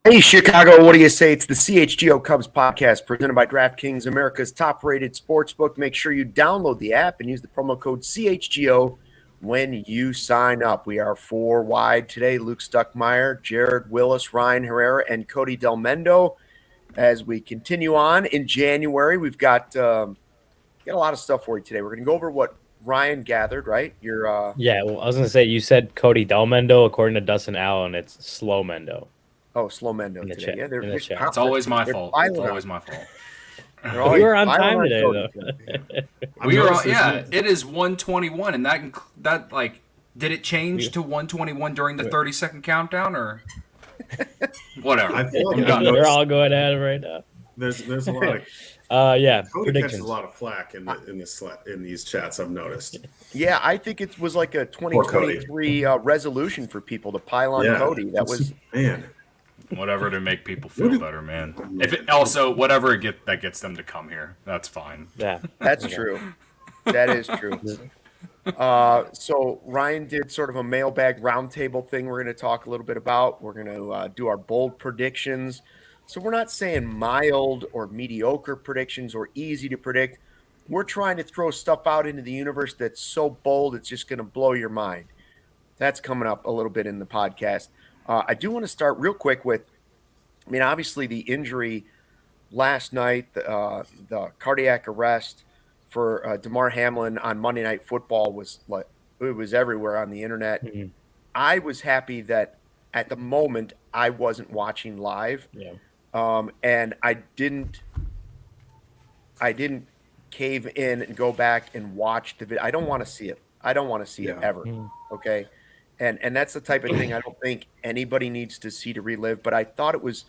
Hey, Chicago, what do you say? It's the CHGO Cubs podcast presented by DraftKings, America's top-rated sportsbook. Make sure you download the app and use the promo code CHGO when you sign up. We are four wide today. Luke Stuckmeyer, Jared Willis, Ryan Herrera, and Cody Del Mendo. As we continue on in January, we've got a lot of stuff for you today. We're going to go over what Ryan gathered, right? Yeah, well, I was going to say, you said Cody Del Mendo. According to Dustin Allen, it's Slow Mendo. Oh, Slow Mendo today. Chat, yeah, they're It's always my fault. It's always my fault. We were on time today, though. We were on, yeah, it is 1:21, and that like, did it change to 1:21 during the 30-second countdown, or whatever? I feel like They're all going at it right now. There's a lot of yeah. Cody catches a lot of flack in these chats. I've noticed. Yeah, I think it was like a 2023 resolution for people to pile on Cody. That was whatever to make people feel better, man. If it, also whatever that gets them to come here, that's fine. Yeah, that's true. That is true. So Ryan did sort of a mailbag roundtable thing. We're going to talk a little bit about. We're going to do our bold predictions. So we're not saying mild or mediocre predictions or easy to predict. We're trying to throw stuff out into the universe that's so bold it's just going to blow your mind. That's coming up a little bit in the podcast. I do want to start real quick with, obviously the injury last night, the cardiac arrest for Damar Hamlin on Monday Night Football was everywhere on the internet. Mm-hmm. I was happy that at the moment I wasn't watching live. Yeah. And I didn't cave in and go back and watch the video. I don't want to see it. I don't want to see it ever. Okay. And that's the type of thing I don't think anybody needs to see to relive, but I thought it was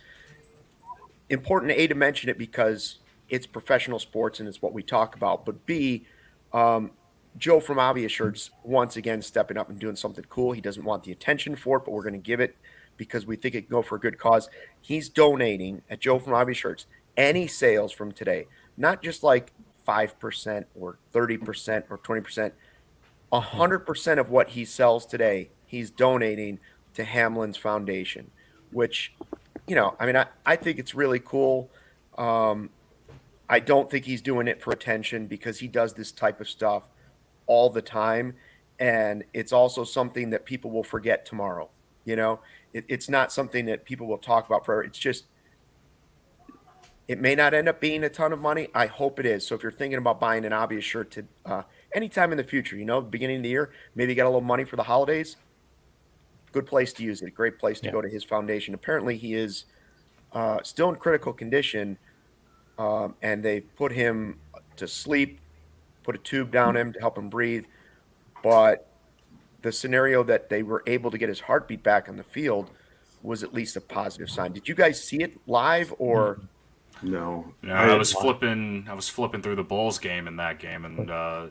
important, A, to mention it because it's professional sports and it's what we talk about, but B, Joe from Obvious Shirts once again stepping up and doing something cool. He doesn't want the attention for it, but we're going to give it because we think it can go for a good cause. He's donating at Joe from Obvious Shirts any sales from today, not just like 5% or 30% or 20%, 100% of what he sells today, he's donating to Hamlin's Foundation, which, I think it's really cool. I don't think he's doing it for attention because he does this type of stuff all the time. And it's also something that people will forget tomorrow. It's not something that people will talk about forever. It's just, it may not end up being a ton of money. I hope it is. So if you're thinking about buying an Obvious shirt to anytime in the future, beginning of the year, maybe you got a little money for the holidays, good place to use it. Great place to go to his foundation. Apparently he is still in critical condition, and they put him to sleep, put a tube down him to help him breathe. But the scenario that they were able to get his heartbeat back on the field was at least a positive sign. Did you guys see it live or? No. I was flipping through the Bulls game in that game, and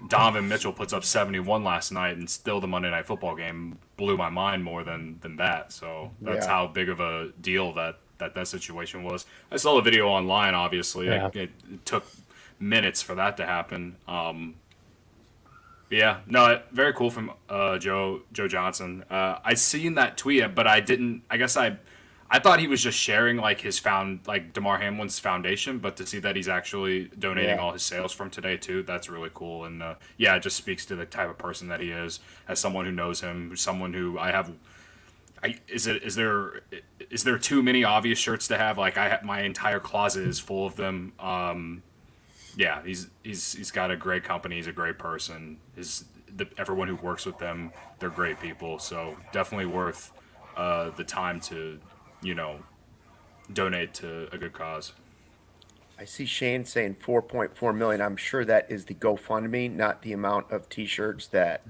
Donovan Mitchell puts up 71 last night, and still the Monday Night Football game blew my mind more than that. So that's how big of a deal that situation was. I saw the video online, obviously. Yeah. It took minutes for that to happen. Very cool from Joe Johnson. I seen that tweet, but I didn't. I guess I thought he was just sharing like his Damar Hamlin's foundation, but to see that he's actually donating all his sales from today too, that's really cool. And it just speaks to the type of person that he is, as someone who knows him, someone who is there too many Obvious shirts to have? Like my entire closet is full of them. He's got a great company. He's a great person. Everyone who works with them, they're great people. So definitely worth the time to donate to a good cause. I see Shane saying 4.4 million. I'm sure that is the GoFundMe, not the amount of T-shirts that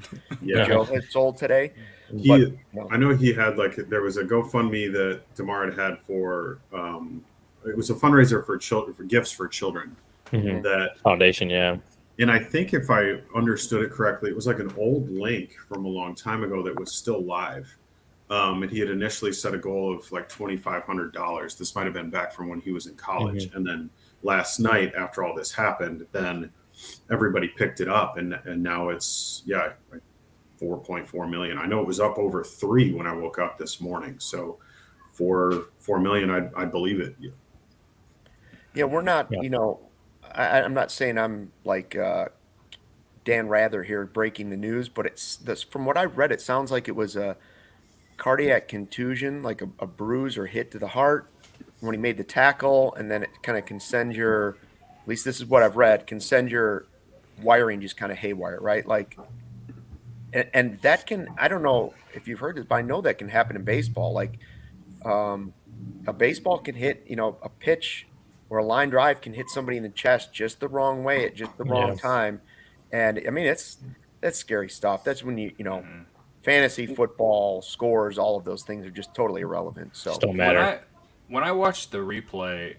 Yeah, Joe has sold today. But he. I know he had there was a GoFundMe that Damar had for. It was a fundraiser for children for gifts for children. Mhm. That Foundation, yeah. And I think if I understood it correctly, it was like an old link from a long time ago that was still live. And he had initially set a goal of like $2,500. This might have been back from when he was in college. And then last night, after all this happened, then everybody picked it up, and now it's like 4.4 million. I know it was up over 3 when I woke up this morning. So 4 million, I believe it. yeah, we're not. Yeah. I'm not saying I'm like Dan Rather here breaking the news, but it's this. From what I read, it sounds like it was a cardiac contusion, like a bruise or hit to the heart when he made the tackle, and then it kind of can send your, at least this is what I've read, can send your wiring just kind of haywire, right? Like, and that can, I don't know if you've heard this, but I know that can happen in baseball. Like, um, a baseball can hit, a pitch or a line drive can hit somebody in the chest just the wrong way at just the wrong Yeah. time. And I mean, that's scary stuff. That's when fantasy football scores, all of those things are just totally irrelevant. Just So don't When matter. I watched the replay,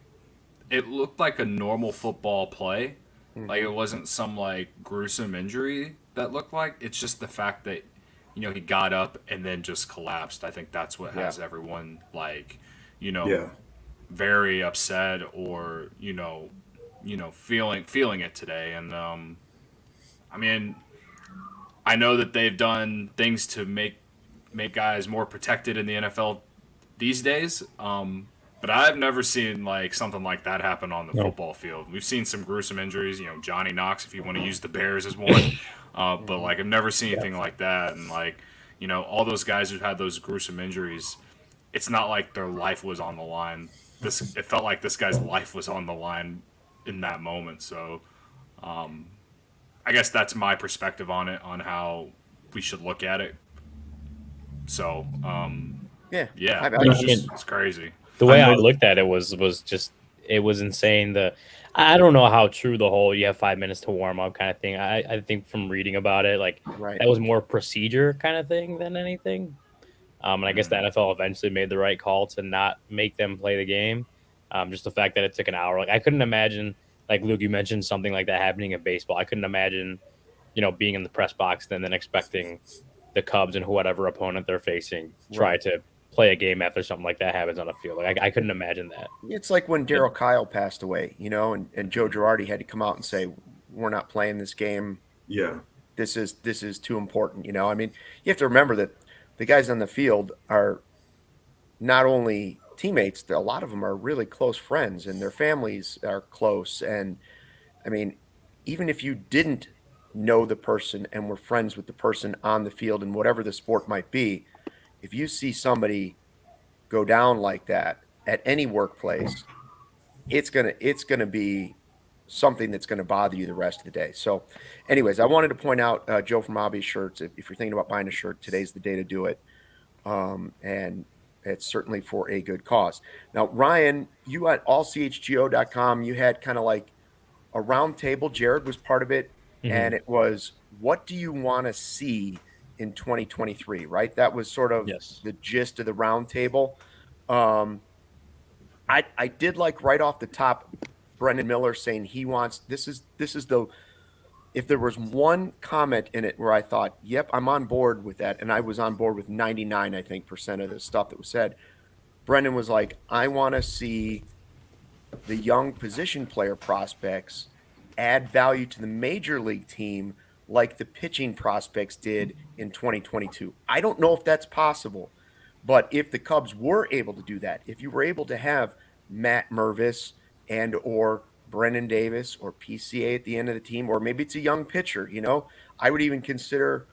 it looked like a normal football play. Like it mhm, wasn't some like gruesome injury that looked like. It's just the fact that he got up and then just collapsed. I think that's what yeah, has everyone like, you know, Yeah. very upset or feeling it today. And I mean, I know that they've done things to make guys more protected in the NFL these days. But I've never seen like something like that happen on the No. football field. We've seen some gruesome injuries. Johnny Knox, if you want to use the Bears as one. But mhm, like I've never seen Yeah. anything like that. And like all those guys who've had those gruesome injuries, it's not like their life was on the line. It felt like this guy's life was on the line in that moment. So I guess that's my perspective on it, on how we should look at it. So yeah. yeah, I it's I just mean, it's crazy. the I way I know. looked at it was just it was insane. I don't know how true the whole you have 5 minutes to warm up kind of thing. I think from reading about it, like right, that was more procedure kind of thing than anything. And I guess the Mm. NFL eventually made the right call to not make them play the game. Just the fact that it took an hour. Like I couldn't imagine, like Luke, you mentioned something like that happening in baseball. I couldn't imagine, being in the press box and then expecting the Cubs and whatever opponent they're facing try right. to play a game after something like that happens on a field. Like I couldn't imagine that. It's like when But Daryl Kyle passed away, and Joe Girardi had to come out and say, "We're not playing this game. Yeah. This is too important." I mean, you have to remember that the guys on the field are not only teammates, a lot of them are really close friends, and their families are close. And I mean, even if you didn't know the person and were friends with the person on the field and whatever the sport might be, if you see somebody go down like that at any workplace, it's gonna be something that's gonna bother you the rest of the day. So, anyways, I wanted to point out Joe from Hobby Shirts. If you're thinking about buying a shirt, today's the day to do it, and it's certainly for a good cause. Now, Ryan, you at allchgo.com, you had kind of like a round table. Jared was part of it, mhm. and it was what do you want to see in 2023, right? That was sort of Yes. the gist of the round table. Um, I did like right off the top Brendan Miller saying he wants this is the if there was one comment in it where I thought, yep, I'm on board with that, and I was on board with 99, I think, percent of the stuff that was said. Brendan was like, I want to see the young position player prospects add value to the major league team like the pitching prospects did in 2022. I don't know if that's possible, but if the Cubs were able to do that, if you were able to have Matt Mervis and or Brennen Davis or PCA at the end of the team, or maybe it's a young pitcher, I would even consider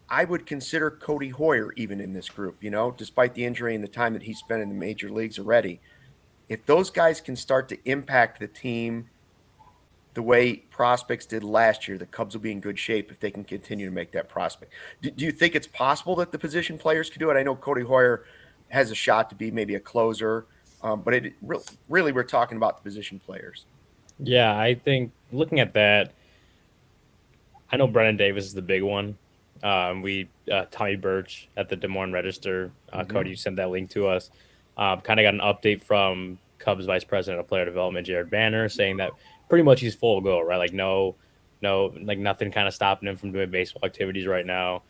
I would consider Cody Hoyer even in this group, despite the injury and the time that he spent in the major leagues already. If those guys can start to impact the team the way prospects did last year, the Cubs will be in good shape if they can continue to make that prospect. Do you think it's possible that the position players could do it? I know Cody Hoyer has a shot to be maybe a closer. But really, we're talking about the position players. Yeah, I think looking at that, I know Brennen Davis is the big one. We Tommy Birch at the Des Moines Register. Cody, you sent that link to us. Kind of got an update from Cubs Vice President of Player Development Jared Banner saying that pretty much he's full go, right? Like no, like nothing kind of stopping him from doing baseball activities right now.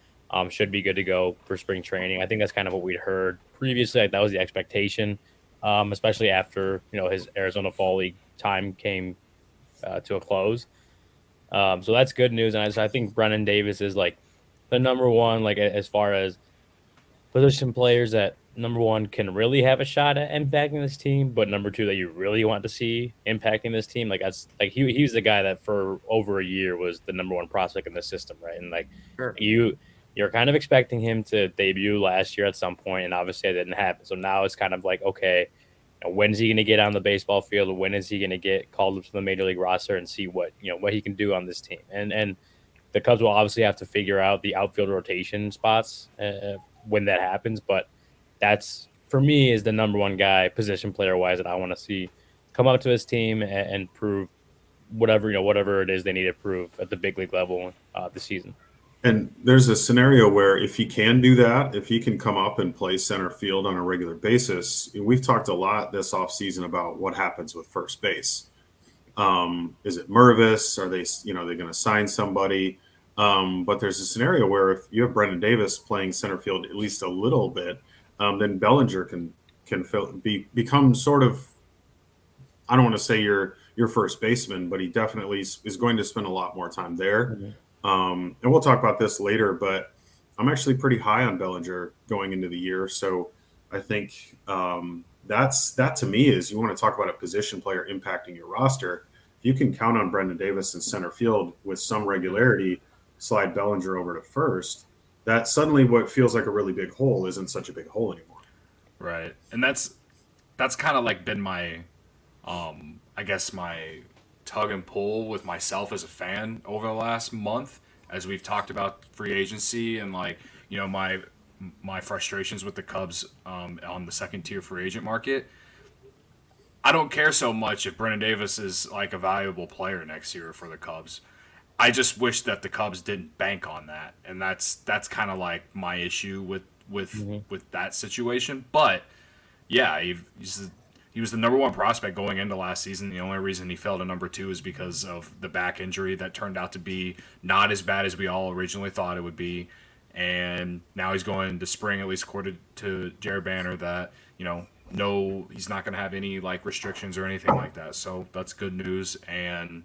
Should be good to go for spring training. I think that's kind of what we'd heard previously. Like that was the expectation, especially after his Arizona Fall League time came to a close. So that's good news, and I think Brennen Davis is like the number one, like as far as position players that number one can really have a shot at impacting this team, but number two that you really want to see impacting this team. Like that's like he's the guy that for over a year was the number one prospect in the system, right? And like Sure. you're kind of expecting him to debut last year at some point, and obviously it didn't happen. So now it's kind of like, okay, when is he going to get on the baseball field? When is he going to get called up to the major league roster and see what what he can do on this team? And the Cubs will obviously have to figure out the outfield rotation spots when that happens. But that's for me is the number one guy position player wise that I want to see come up to his team and prove whatever it is they need to prove at the big league level this season. And there's a scenario where if he can do that, if he can come up and play center field on a regular basis, we've talked a lot this offseason about what happens with first base. Is it Mervis? Are they going to sign somebody? But there's a scenario where if you have Brennen Davis playing center field at least a little bit, then Bellinger can become sort of, I don't want to say your first baseman, but he definitely is going to spend a lot more time there. Mm-hmm. And we'll talk about this later, but I'm actually pretty high on Bellinger going into the year. So I think that to me is, you want to talk about a position player impacting your roster. If you can count on Brennen Davis in center field with some regularity, slide Bellinger over to first, that suddenly what feels like a really big hole isn't such a big hole anymore. Right. And that's kind of like been my, I guess my tug and pull with myself as a fan over the last month, as we've talked about free agency and like my frustrations with the Cubs on the second tier free agent market. I don't care so much if Brennen Davis is like a valuable player next year for the Cubs. I just wish that the Cubs didn't bank on that, and that's kind of like my issue with that situation. But yeah, he was the number one prospect going into last season. The only reason he fell to number two is because of the back injury that turned out to be not as bad as we all originally thought it would be. And now he's going to spring, at least according to Jared Banner, that, no, he's not going to have any like restrictions or anything like that. So that's good news. And,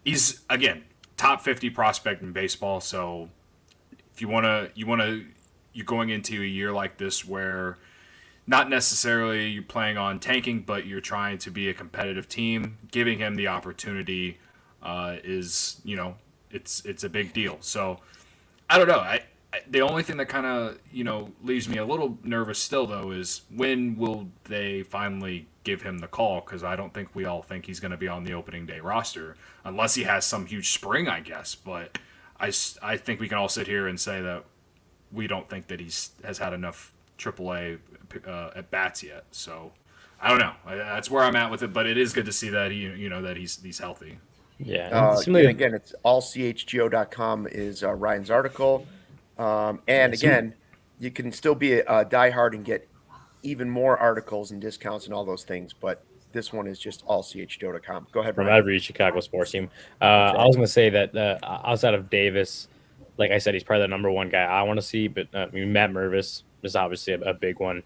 he's, again, top 50 prospect in baseball. So if you're going into a year like this where not necessarily you're playing on tanking, but you're trying to be a competitive team, giving him the opportunity is, it's a big deal. So I don't know. The only thing that kind of, leaves me a little nervous still, though, is when will they finally give him the call? Because I don't think we all think he's going to be on the opening day roster unless he has some huge spring, I guess. But I think we can all sit here and say that we don't think that has had enough AAA at bats yet. So I don't know. That's where I'm at with it. But it is good to see that that he's healthy. Yeah. Again, it's allchgo.com is Ryan's article. And again, you can still be a diehard and get even more articles and discounts and all those things. But this one is just allchgo.com. Go ahead, from Ryan. every Chicago sports team. I was going to say that outside of Davis, like I said, he's probably the number one guy I want to see. But Matt Mervis is obviously a big one.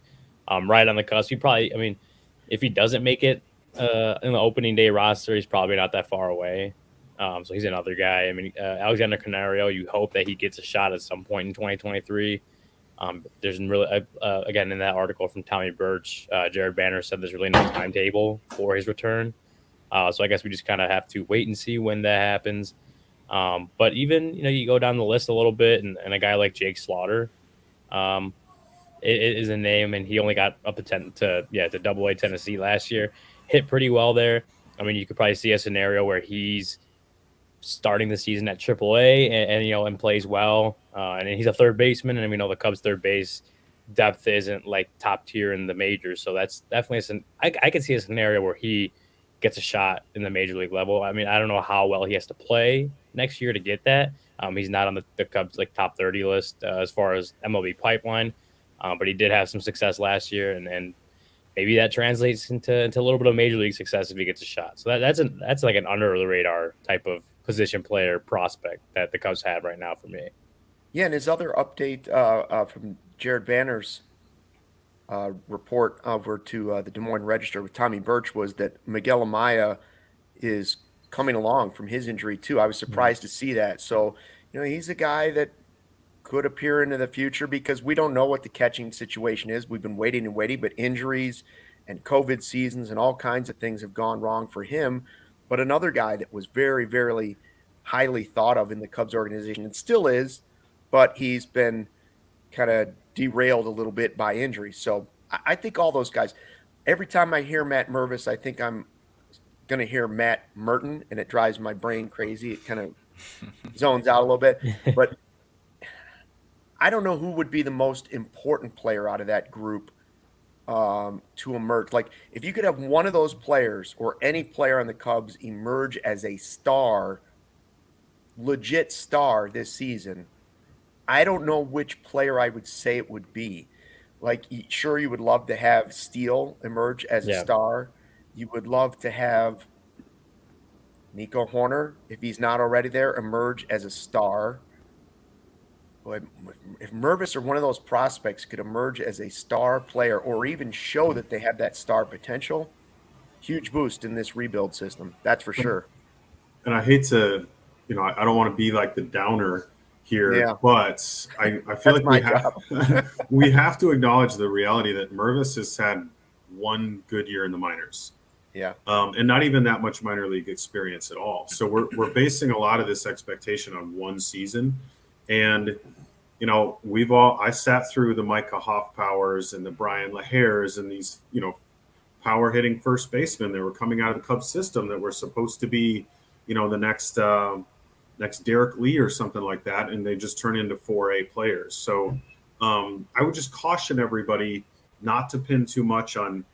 Right on the cusp. If he doesn't make it in the opening day roster, he's probably not that far away. So he's another guy. Alexander Canario, you hope that he gets a shot at some point in 2023. There's really, again, in that article from Tommy Birch, Jared Banner said there's really no timetable for his return. So I guess we just kind of have to wait and see when that happens. But even, you go down the list a little bit, and a guy like Jake Slaughter it is a name, and he only got up to Double-A Tennessee last year. Hit pretty well there. You could probably see a scenario where he's starting the season at AAA and plays well. And he's a third baseman, and we know the Cubs third base depth isn't like top tier in the majors. So that's definitely I could see a scenario where he gets a shot in the major league level. I mean, I don't know how well he has to play next year to get that. He's not on the Cubs like top 30 list as far as MLB pipeline, but he did have some success last year, and maybe that translates into a little bit of major league success if he gets a shot. So that's like an under the radar type of position player prospect that the Cubs have right now for me. Yeah, and his other update from Jared Banner's report over to the Des Moines Register with Tommy Birch was that Miguel Amaya is coming along from his injury too. I was surprised to see that. So, he's a guy that could appear into the future because we don't know what the catching situation is. We've been waiting and waiting, but injuries and COVID seasons and all kinds of things have gone wrong for him. But another guy that was very, very highly thought of in the Cubs organization and still is, but he's been kind of derailed a little bit by injury. So I think all those guys, every time I hear Matt Mervis, I think I'm going to hear Matt Merton, and it drives my brain crazy. It kind of zones out a little bit. But I don't know who would be the most important player out of that group to emerge. Like, if you could have one of those players or any player on the Cubs emerge as a star, legit star this season, I don't know which player I would say it would be. Like, sure, you would love to have Steele emerge as a star. You would love to have Nico Horner, if he's not already there, emerge as a star. But if Mervis or one of those prospects could emerge as a star player or even show that they have that star potential, huge boost in this rebuild system. That's for sure. And I hate to, I don't want to be like the downer here, but I feel like we have to acknowledge the reality that Mervis has had one good year in the minors. Yeah. And not even that much minor league experience at all. So we're basing a lot of this expectation on one season. And, I sat through the Micah Hoffpowers and the Brian LaHares and these, power hitting first basemen that were coming out of the Cubs system that were supposed to be, the next Derek Lee or something like that. And they just turn into 4A players. So I would just caution everybody not to pin too much on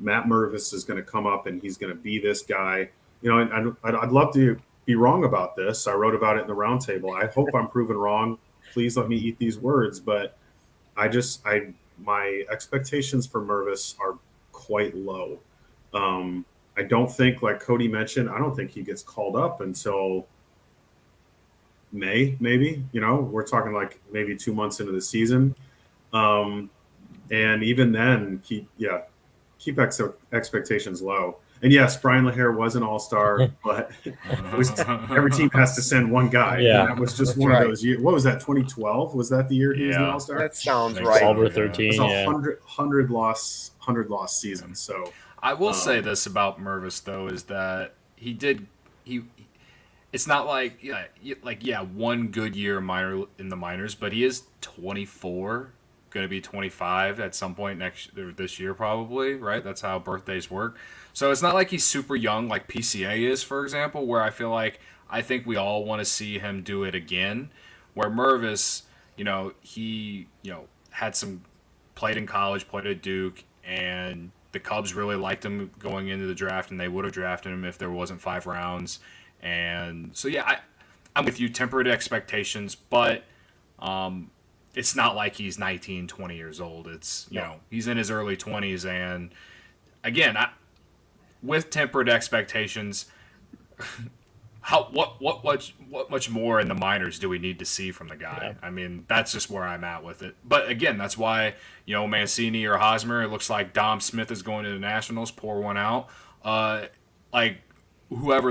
Matt Mervis is going to come up and he's going to be this guy. I'd love to be wrong about this. I wrote about it in the roundtable. I hope I'm proven wrong. Please let me eat these words. But my expectations for Mervis are quite low. I don't think, like Cody mentioned, I don't think he gets called up until May, maybe. We're talking like maybe 2 months into the season. And even then, keep expectations low. And yes, Brian LaHaire was an all-star, but every team has to send one guy. Yeah. And that was just one of those years. What was that, 2012? Was that the year he was an all-star? That sounds right. 12 or 13, it was a 100 loss season. So I will say this about Mervis, though, is that it's not like one good year in the minors, but he is 24, going to be 25 at some point this year probably, right? That's how birthdays work. So it's not like he's super young like PCA is, for example, where I think we all want to see him do it again. Where Mervis, he had some played in college, played at Duke, and the Cubs really liked him going into the draft, and they would have drafted him if there wasn't 5 rounds. And so, yeah, I'm with you, tempered expectations, but it's not like he's 19, 20 years old. It's, he's in his early 20s. And again, with tempered expectations, what much more in the minors do we need to see from the guy? Yeah. I mean, that's just where I'm at with it. But again, that's why, Mancini or Hosmer, it looks like Dom Smith is going to the Nationals, pour one out. Like whoever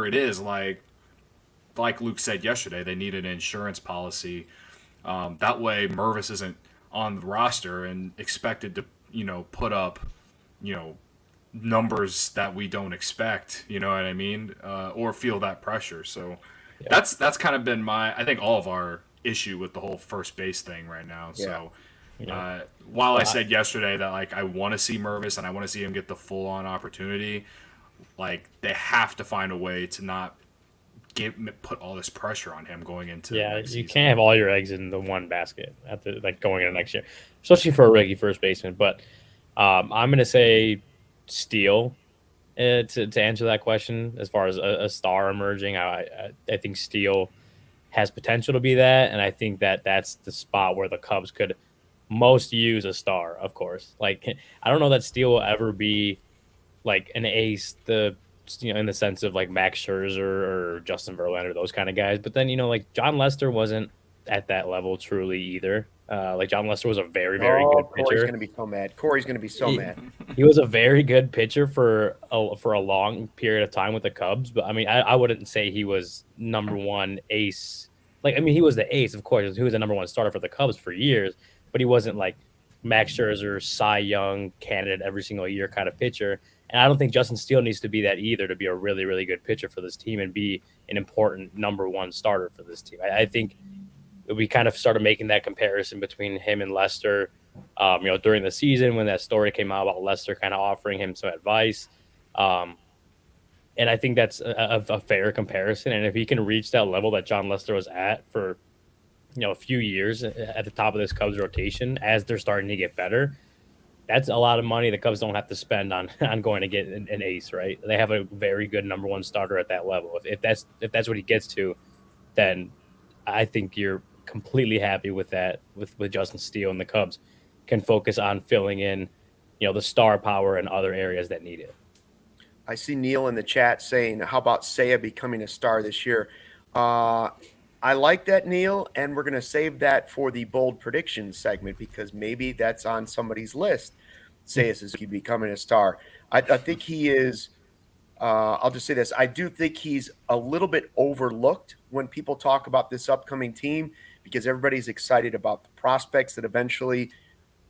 it is, like Luke said yesterday, they need an insurance policy. That way Mervis isn't on the roster and expected to, put up, numbers that we don't expect, you know what I mean? Or feel that pressure. So that's kind of been I think all of our issue with the whole first base thing right now. So while I said yesterday that like I want to see Mervis and I want to see him get the full on opportunity, like they have to find a way to not put all this pressure on him going into Yeah, next you season. can't have all your eggs in the one basket at the like going into next year, especially for a rookie first baseman. But I'm gonna say Steele to answer that question as far as a star emerging. I think Steele has potential to be that, and I think that that's the spot where the Cubs could most use a star. Of course, like I don't know that Steele will ever be like an ace, in the sense of like Max Scherzer or Justin Verlander, those kind of guys. But then like John Lester wasn't at that level truly either. Like John Lester was a very very good Oh, Corey's pitcher. going to be so mad. Corey's going to be so He, mad. he was a very good pitcher for a long period of time with the Cubs. But I mean, I wouldn't say he was number one ace. Like I mean, he was the ace, of course. He was the number one starter for the Cubs for years, but he wasn't like Max Scherzer, Cy Young candidate every single year kind of pitcher. And I don't think Justin Steele needs to be that either to be a really, really good pitcher for this team and be an important number one starter for this team. I think we kind of started making that comparison between him and Lester, during the season when that story came out about Lester kind of offering him some advice. And I think that's a fair comparison. And if he can reach that level that John Lester was at for, a few years at the top of this Cubs rotation as they're starting to get better, that's a lot of money the Cubs don't have to spend on going to get an ace, right? They have a very good number one starter at that level. If that's what he gets to, then I think you're completely happy with that with Justin Steele, and the Cubs can focus on filling in, the star power in other areas that need it. I see Neil in the chat saying, "How about Seiya becoming a star this year?" I like that, Neil, and we're going to save that for the bold predictions segment because maybe that's on somebody's list. Seiya Suzuki becoming a star. I think he is. I'll just say this. I do think he's a little bit overlooked when people talk about this upcoming team because everybody's excited about the prospects that eventually,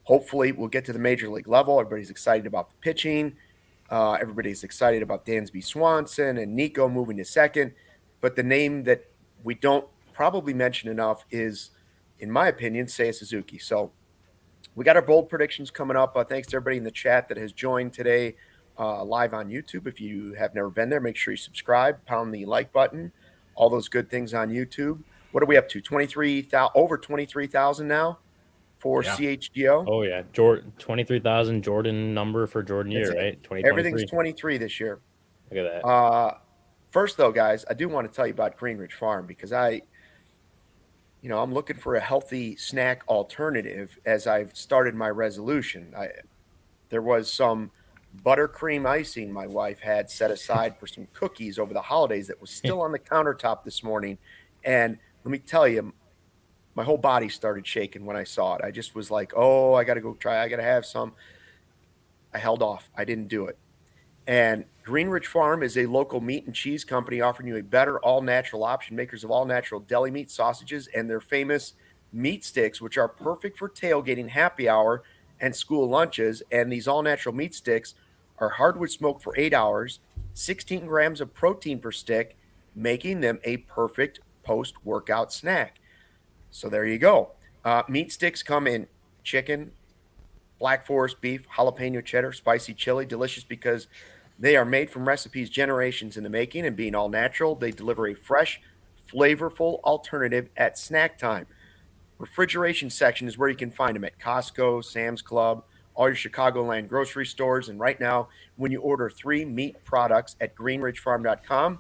hopefully, will get to the major league level. Everybody's excited about the pitching. Everybody's excited about Dansby Swanson and Nico moving to second. But the name that we don't probably mention enough is, in my opinion, Seiya Suzuki. So we got our bold predictions coming up. Thanks to everybody in the chat that has joined today live on YouTube. If you have never been there, make sure you subscribe, pound the like button, all those good things on YouTube. What are we up to? 23,000, over 23,000 now for CHGO. Oh yeah, 23,000 Jordan number for Jordan year, right? 2023. Everything's 23 this year. Look at that. First though, guys, I do want to tell you about Greenridge Farm because I'm looking for a healthy snack alternative as I've started my resolution. There was some buttercream icing my wife had set aside for some cookies over the holidays that was still on the countertop this morning. And let me tell you, my whole body started shaking when I saw it. I just was like, oh, I got to go try. I got to have some. I held off. I didn't do it. And Greenridge Farm is a local meat and cheese company offering you a better all-natural option, makers of all-natural deli meat sausages and their famous meat sticks, which are perfect for tailgating, happy hour, and school lunches. And these all-natural meat sticks are hardwood smoked for 8 hours, 16 grams of protein per stick, making them a perfect post-workout snack. So there you go. Meat sticks come in chicken, Black Forest beef, jalapeno cheddar, spicy chili, delicious because they are made from recipes generations in the making, and being all natural, they deliver a fresh, flavorful alternative at snack time. Refrigeration section is where you can find them at Costco, Sam's Club, all your Chicagoland grocery stores. And right now, when you order 3 meat products at greenridgefarm.com,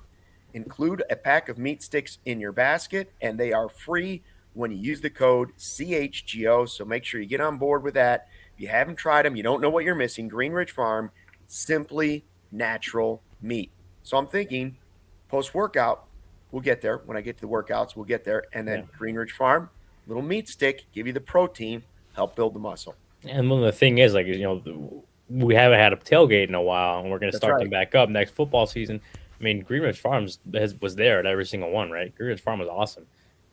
include a pack of meat sticks in your basket, and they are free when you use the code CHGO. So make sure you get on board with that. If you haven't tried them, you don't know what you're missing. Greenridge Farm, simply natural meat. So I'm thinking post-workout, we'll get there. When I get to the workouts, we'll get there. And then Greenridge Farm, little meat stick, give you the protein, help build the muscle. And the thing is, like, we haven't had a tailgate in a while, and we're going to start them back up next football season. I mean, Greenridge Farms was there at every single one, right? Greenridge Farm was awesome.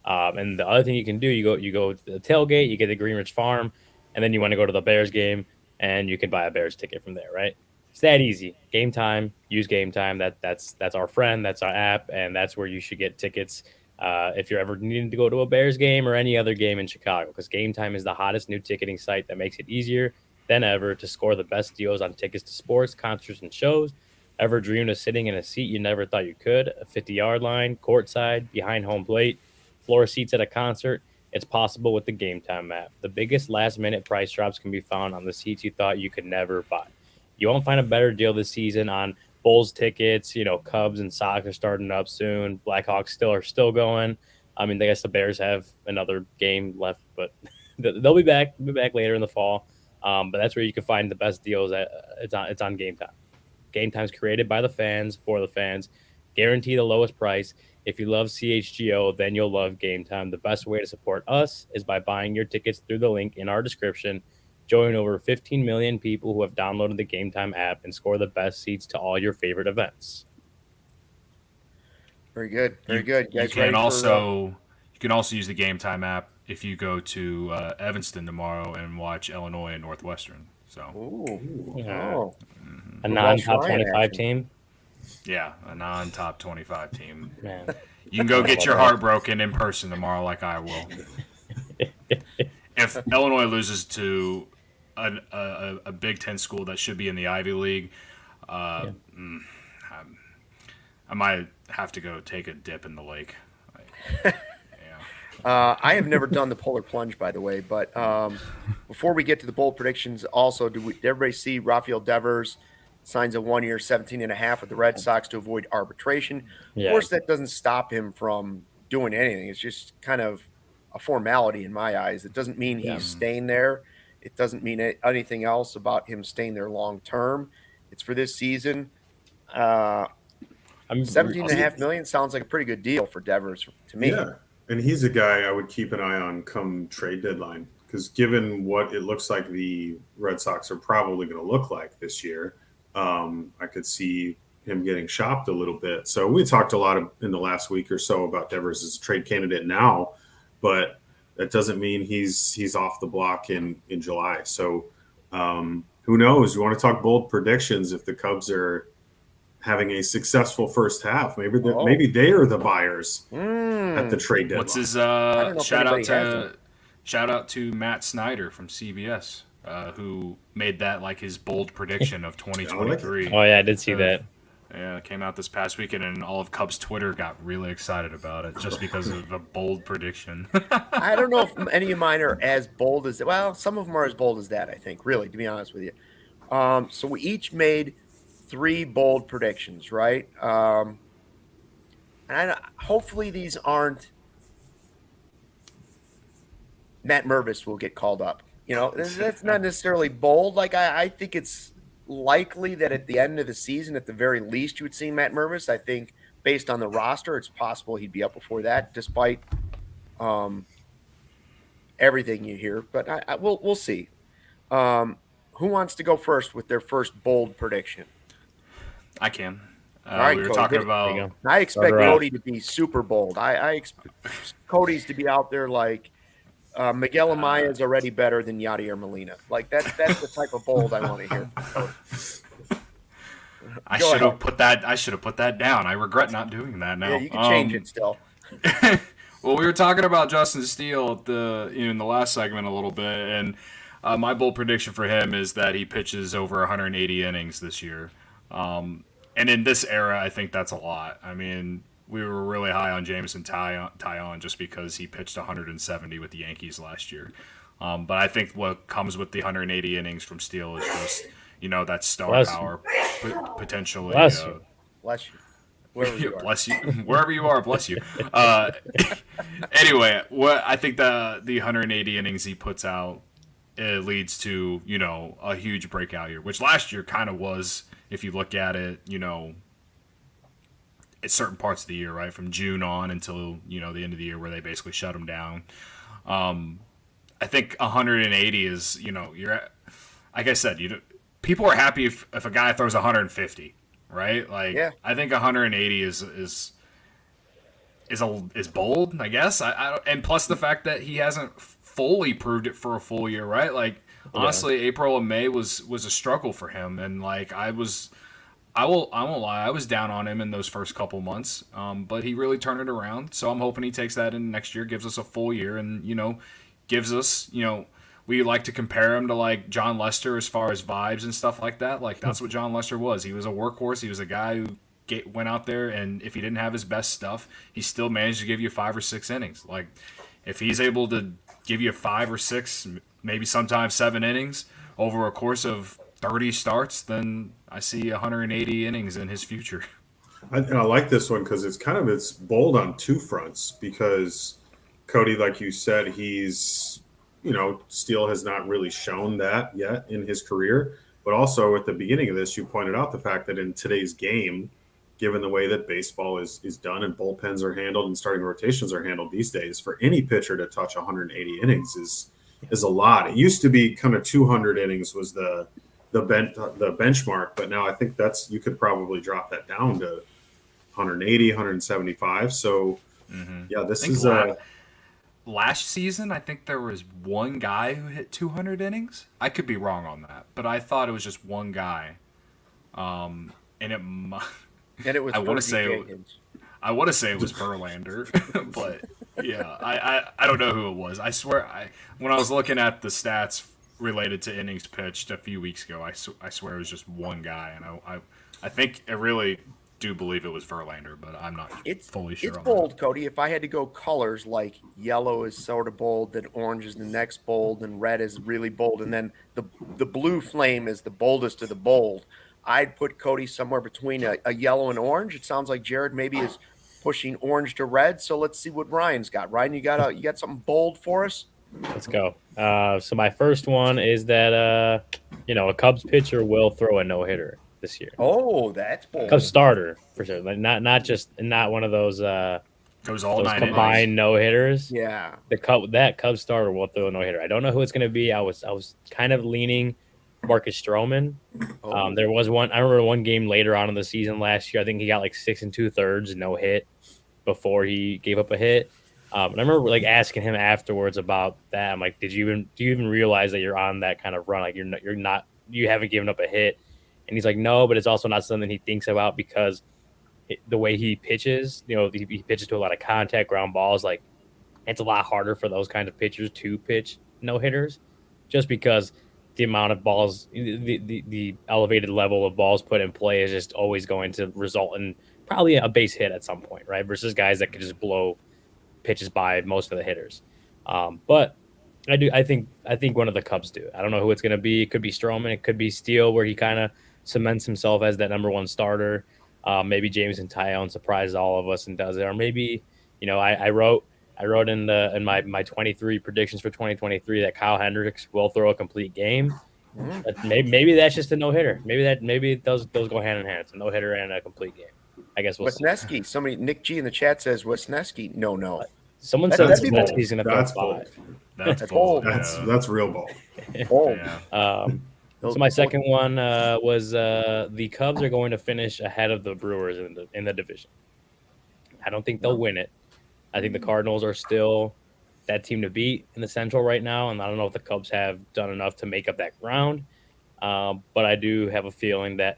And the other thing you can do, you go to the tailgate, you get the Greenridge Farm, and then you want to go to the Bears game, and you can buy a Bears ticket from there, right? It's that easy. Game Time, use Game Time. That's our friend. That's our app, and that's where you should get tickets if you're ever needing to go to a Bears game or any other game in Chicago, because Game Time is the hottest new ticketing site that makes it easier than ever to score the best deals on tickets to sports, concerts, and shows. Ever dreamed of sitting in a seat you never thought you could? A 50-yard line, courtside, behind home plate, floor seats at a concert? It's possible with the Game Time app. The biggest last-minute price drops can be found on the seats you thought you could never buy. You won't find a better deal this season on Bulls tickets. Cubs and Sox are starting up soon. Blackhawks still going. I mean, I guess the Bears have another game left, but they'll be back. They'll be back later in the fall. But that's where you can find the best deals. It's on Game Time. Game Time's created by the fans for the fans. Guarantee the lowest price. If you love CHGO, then you'll love Game Time. The best way to support us is by buying your tickets through the link in our description. Join over 15 million people who have downloaded the Game Time app and score the best seats to all your favorite events. Very good. Very good. You can also use the Game Time app if you go to Evanston tomorrow and watch Illinois and Northwestern. So, a non-top 25 team. Yeah, a non-top 25 team. Man, you can go get your heart broken in person tomorrow, like I will. If Illinois loses to a Big Ten school that should be in the Ivy League, I might have to go take a dip in the lake. I have never done the polar plunge, by the way, but before we get to the bold predictions, also, did everybody see Rafael Devers signs a 1 year, 17.5 with the Red Sox to avoid arbitration? Yeah. Of course, that doesn't stop him from doing anything. It's just kind of a formality in my eyes. It doesn't mean he's staying there. It doesn't mean anything else about him staying there long term. It's for this season. $17.5 million sounds like a pretty good deal for Devers to me. Yeah, and he's a guy I would keep an eye on come trade deadline, because given what it looks like the Red Sox are probably going to look like this year, I could see him getting shopped a little bit. So we talked a lot in the last week or so about Devers as a trade candidate now, but that doesn't mean he's off the block in July. So who knows? You want to talk bold predictions? If the Cubs are having a successful first half, maybe they are the buyers at the trade deadline. What's his shout out to Matt Snyder from CBS, who made that like his bold prediction of 2023. Oh yeah, I did see that. Yeah, it came out this past weekend, and all of Cubs Twitter got really excited about it just because of a bold prediction. I don't know if any of mine are as bold as – well, some of them are as bold as that, I think, really, to be honest with you. So we each made 3 bold predictions, right? And hopefully these aren't – Matt Mervis will get called up. That's not necessarily bold. Like, I think it's – likely that at the end of the season, at the very least, you would see Matt Mervis. I think based on the roster, it's possible he'd be up before that, despite everything you hear. But we'll see. Who wants to go first with their first bold prediction? I can. All right, we were Cody, talking about. I expect Cody to be super bold. I expect Cody's to be out there like Miguel Amaya is already better than Yadier Molina. Like that's the type of bold I want to hear. I should have put that down. I regret not doing that now. Yeah, you can change it still. Well, we were talking about Justin Steele in the last segment a little bit, and my bold prediction for him is that he pitches over 180 innings this year. And in this era, I think that's a lot. I mean, we were really high on Jameson Taillon just because he pitched 170 with the Yankees last year. But I think what comes with the 180 innings from Steele is just, that star power potentially. Bless you. Wherever you are. Bless you. Wherever you are, bless you. Anyway, what I think the 180 innings he puts out, it leads to, a huge breakout year, which last year kind of was, if you look at it, at certain parts of the year, right, from June on until the end of the year, where they basically shut them down. I think 180 is you're like I said, people are happy if a guy throws 150, right? Like I think 180 is bold, I guess. And plus the fact that he hasn't fully proved it for a full year, right? Like honestly, April and May was a struggle for him, and like I won't lie, I was down on him in those first couple months, but he really turned it around. So I'm hoping he takes that in next year, gives us a full year, and gives us, we we like to compare him to like John Lester as far as vibes and stuff like that. Like that's what John Lester was. He was a workhorse. He was a guy who went out there, and if he didn't have his best stuff, he still managed to give you 5 or 6 innings. Like if he's able to give you 5 or 6, maybe sometimes 7 innings over a course of 30 starts, then I see 180 innings in his future. And I like this one because it's bold on two fronts. Because Cody, like you said, he's Steele has not really shown that yet in his career. But also at the beginning of this, you pointed out the fact that in today's game, given the way that baseball is done and bullpens are handled and starting rotations are handled these days, for any pitcher to touch 180 innings is a lot. It used to be kind of 200 innings was the benchmark, but now I think you could probably drop that down to 180, 175. So yeah, this is last season, I think there was one guy who hit 200 innings. I could be wrong on that, but I thought it was just one guy. And it was I want to say it was Verlander, but yeah, I don't know who it was. I swear, when I was looking at the stats related to innings pitched a few weeks ago, I swear it was just one guy, and I think I really do believe it was Verlander, but I'm not fully sure. It's on bold, that. Cody. If I had to go colors, like yellow is sort of bold, then orange is the next bold, and red is really bold, and then the blue flame is the boldest of the bold. I'd put Cody somewhere between a yellow and orange. It sounds like Jared maybe is pushing orange to red. So let's see what Ryan's got. Ryan, you got something bold for us? Let's go. So my first one is that a Cubs pitcher will throw a no-hitter this year. Oh, that's bold. Cubs starter for sure. Like not one of those goes all those nine combined no-hitters. Yeah. That Cubs starter will throw a no-hitter. I don't know who it's going to be. I was kind of leaning Marcus Stroman. There was one. I remember one game later on in the season last year. I think he got like 6 2/3 no hit before he gave up a hit. And I remember like asking him afterwards about that. I'm like, do you even realize that you're on that kind of run? Like you haven't given up a hit. And he's like, no, but it's also not something he thinks about because the way he pitches, he pitches to a lot of contact ground balls. Like it's a lot harder for those kind of pitchers to pitch no hitters, just because the amount of balls, the elevated level of balls put in play is just always going to result in probably a base hit at some point, right? Versus guys that could just blow pitches by most of the hitters. But I think one of the Cubs do. I don't know who it's going to be. It could be Stroman. It could be Steele, where he kind of cements himself as that number one starter. Maybe Jameson Taillon surprises all of us and does it. Or maybe, I wrote in my 23 predictions for 2023 that Kyle Hendricks will throw a complete game. But maybe that's just a no hitter. Maybe those go hand in hand. It's a no hitter and a complete game. I guess we'll Wesneski. Somebody, Nick G in the chat says Wesneski. No. Someone said Wesneski's going to throw 5. That's bold. That's real bold. Bold. Yeah. So my second one was the Cubs are going to finish ahead of the Brewers in the division. I don't think they'll win it. I think the Cardinals are still that team to beat in the Central right now, and I don't know if the Cubs have done enough to make up that ground. But I do have a feeling that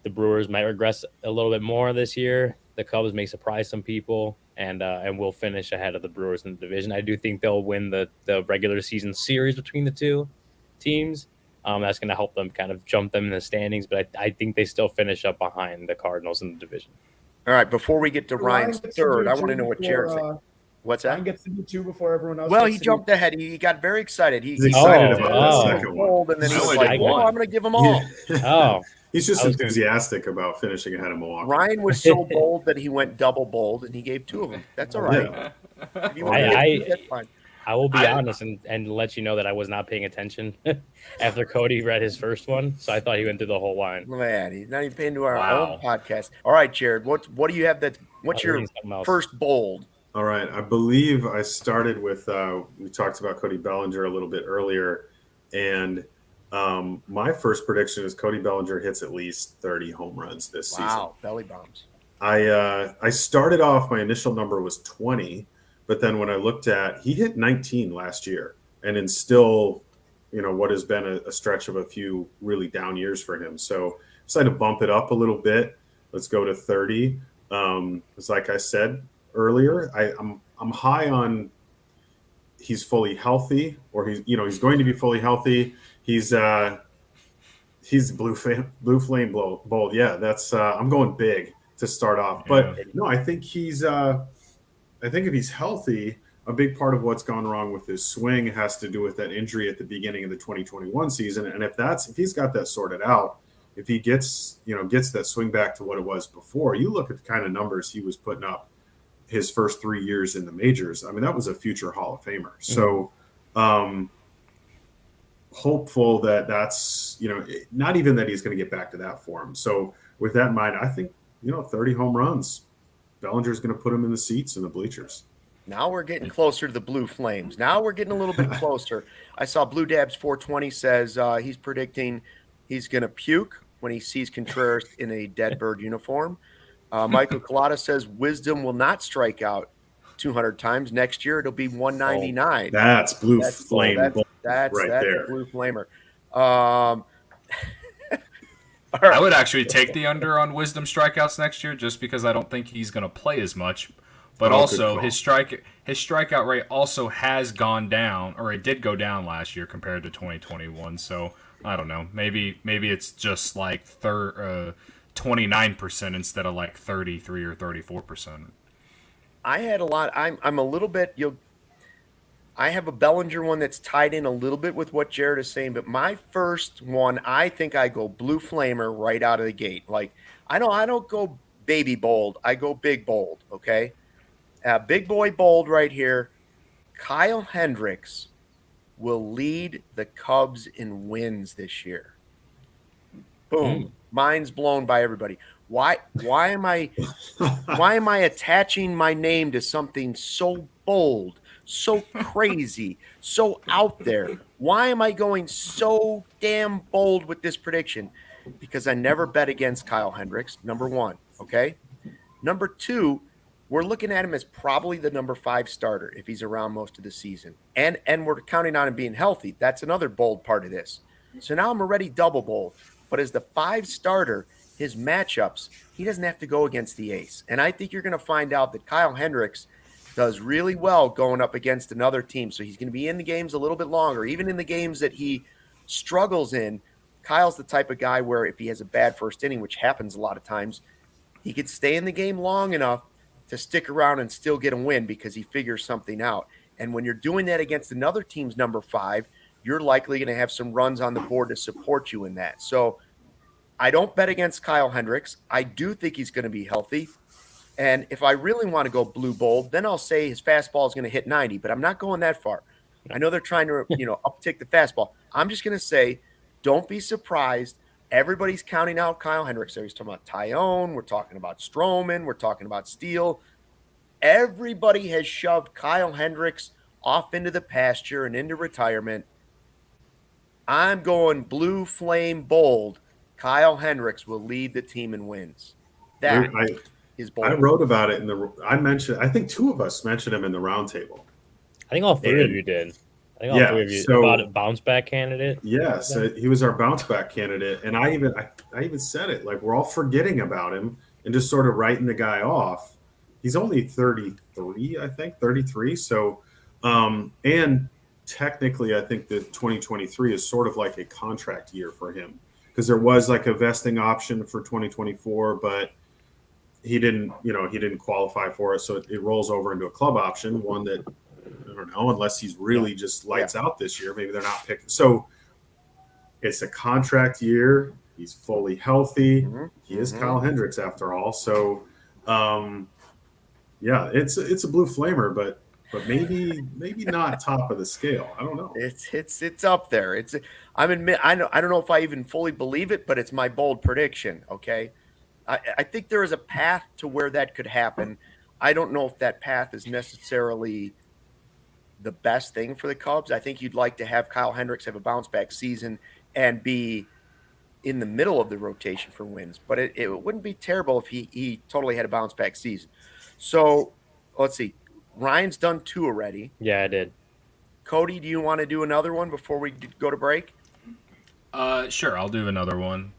the Brewers might regress a little bit more this year. The Cubs may surprise some people, and will finish ahead of the Brewers in the division. I do think they'll win the regular season series between the two teams. That's going to help them kind of jump them in the standings, but I think they still finish up behind the Cardinals in the division. All right, before we get to Ryan's third, I want to know what Jared thinks. What's that? Ryan gets to do 2 before everyone else. Well, he jumped ahead. He got very excited. He's excited about that second one. And then he was like, well, I'm going to give them all. He's just enthusiastic about finishing ahead of Milwaukee. Ryan was so bold that he went double bold, and he gave 2 of them. That's all right. That's fine. I will be honest and let you know that I was not paying attention after Cody read his first one, so I thought he went through the whole line. Man, he's not even paying to our own podcast. All right, Jared, what do you have what's your first bold? All right, I believe I started with we talked about Cody Bellinger a little bit earlier, and my first prediction is Cody Bellinger hits at least 30 home runs this season. Wow, belly bombs. I started off, my initial number was 20. But then when I looked at, he hit 19 last year, and in still, what has been a stretch of a few really down years for him. So I decided to bump it up a little bit. Let's go to 30. It's like I said earlier, I'm high on he's fully healthy, or he's going to be fully healthy. He's blue flame bold. Yeah, that's I'm going big to start off. But no, I think I think if he's healthy, a big part of what's gone wrong with his swing has to do with that injury at the beginning of the 2021 season. And if he's got that sorted out, if he gets that swing back to what it was before, you look at the kind of numbers he was putting up his first 3 years in the majors. I mean, that was a future Hall of Famer. So hopeful that's, not even that he's going to get back to that form. So with that in mind, I think, 30 home runs, Bellinger's going to put him in the seats and the bleachers. Now we're getting closer to the Blue Flames. Now we're getting a little bit closer. I saw Blue Dabs 420 says he's predicting he's going to puke when he sees Contreras in a dead bird uniform. Michael Collada says Wisdom will not strike out 200 times. Next year, it'll be 199. That's Blue Flame. That's right there. A Blue Flamer. I would actually take the under on Wisdom strikeouts next year just because I don't think he's going to play as much. But also, his strikeout rate also has gone down, or it did go down last year compared to 2021. So, I don't know. Maybe it's just like 29% instead of like 33 or 34%. I had a lot. I'm a little bit. I have a Bellinger one that's tied in a little bit with what Jared is saying, but my first one, I think I go Blue Flamer right out of the gate. Like I don't go baby bold. I go big bold. Okay, big boy bold right here. Kyle Hendricks will lead the Cubs in wins this year. Boom. Mind's blown by everybody. Why am I attaching my name to something so bold, so crazy, so out there? Why am I going so damn bold with this prediction? Because I never bet against Kyle Hendricks, number one, okay? Number two, we're looking at him as probably the number 5 starter if he's around most of the season. And we're counting on him being healthy. That's another bold part of this. So now I'm already double bold. But as the 5 starter, his matchups, he doesn't have to go against the ace. And I think you're going to find out that Kyle Hendricks does really well going up against another team. So he's going to be in the games a little bit longer. Even in the games that he struggles in, Kyle's the type of guy where if he has a bad first inning, which happens a lot of times, he could stay in the game long enough to stick around and still get a win because he figures something out. And when you're doing that against another team's number 5, you're likely going to have some runs on the board to support you in that. So I don't bet against Kyle Hendricks. I do think he's going to be healthy. And if I really want to go blue bold, then I'll say his fastball is going to hit 90, but I'm not going that far. I know they're trying to, uptick the fastball. I'm just going to say, don't be surprised. Everybody's counting out Kyle Hendricks. He's talking about Tyone. We're talking about Stroman. We're talking about Steele. Everybody has shoved Kyle Hendricks off into the pasture and into retirement. I'm going blue flame bold. Kyle Hendricks will lead the team in wins. That is bold. I wrote about it I think 2 of us mentioned him in the roundtable. I think all 3 of you did. I think all 3 of you about a bounce back candidate. Yes, he was our bounce back candidate. And I even said it, like we're all forgetting about him and just sort of writing the guy off. He's only 33, I think, 33. So, and technically, I think that 2023 is sort of like a contract year for him because there was like a vesting option for 2024, but he didn't qualify for it. So it rolls over into a club option, one that I don't know, unless he's really just lights out this year. Maybe they're not picking. So it's a contract year. He's fully healthy. He is Kyle Hendricks after all. So, it's a blue flamer, but maybe not top of the scale. I don't know. It's up there. I don't know if I even fully believe it, but it's my bold prediction. Okay. I think there is a path to where that could happen. I don't know if that path is necessarily the best thing for the Cubs. I think you'd like to have Kyle Hendricks have a bounce back season and be in the middle of the rotation for wins, but it wouldn't be terrible if he totally had a bounce back season. So let's see. Ryan's done 2 already. Yeah, I did. Cody, do you want to do another one before we go to break? Sure. I'll do another one.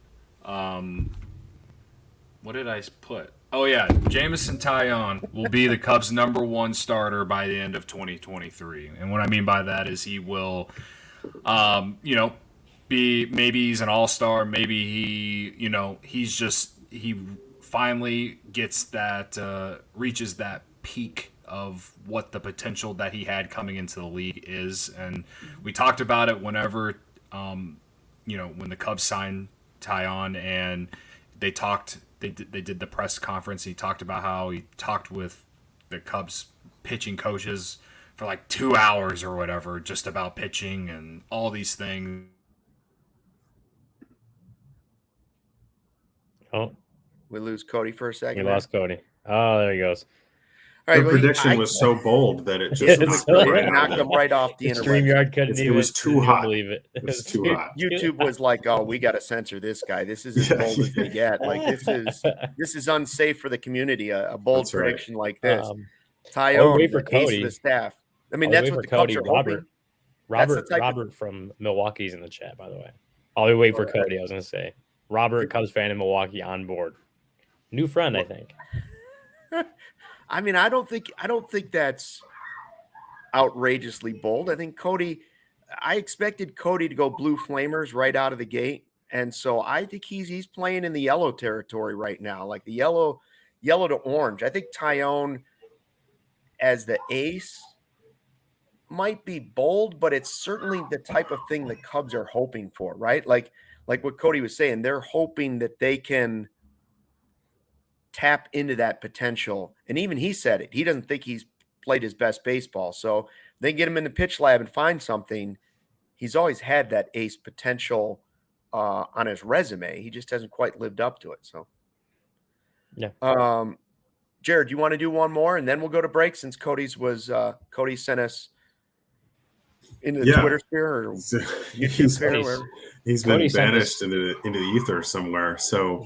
What did I put? Oh yeah, Jameson Taillon will be the Cubs' #1 starter by the end of 2023. And what I mean by that is he will, maybe he's an all-star, maybe he finally gets that reaches that peak of what the potential that he had coming into the league is. And we talked about it whenever, when the Cubs signed Taillon and they talked. They did the press conference. He talked about how he talked with the Cubs pitching coaches for like 2 hours or whatever, just about pitching and all these things. Oh, We lose Cody for a we second. lost Cody. Oh, there he goes. All right, The prediction was so bold that it just knocked him right knocked out. him right off the internet. StreamYard couldn't even. It was too hot. Believe it. It was too hot. YouTube was like, "Oh, we got to censor this guy. This is as bold as they get. Like this is unsafe for the community. A bold prediction like this." Taillon, for the ace Cody. of the staff. I mean, that's what the Cubs are hoping. Robert from Milwaukee's in the chat, by the way. I'll wait for Cody. I was going to say Robert, Cubs fan in Milwaukee, on board. New friend, I think. I mean, I don't think that's outrageously bold. I think I expected Cody to go blue flamers right out of the gate. And so I think he's playing in the yellow territory right now, like the yellow to orange. I think Taillon as the ace might be bold, but it's certainly the type of thing the Cubs are hoping for, right? Like what Cody was saying, they're hoping that they can tap into that potential. And even he said it. He doesn't think he's played his best baseball. So they get him in the pitch lab and find something. He's always had that ace potential on his resume. He just hasn't quite lived up to it. So, yeah. Jared, you want to do one more, and then we'll go to break since Cody sent us into the Twitter sphere or YouTube sphere. He's been banished into the ether somewhere. So,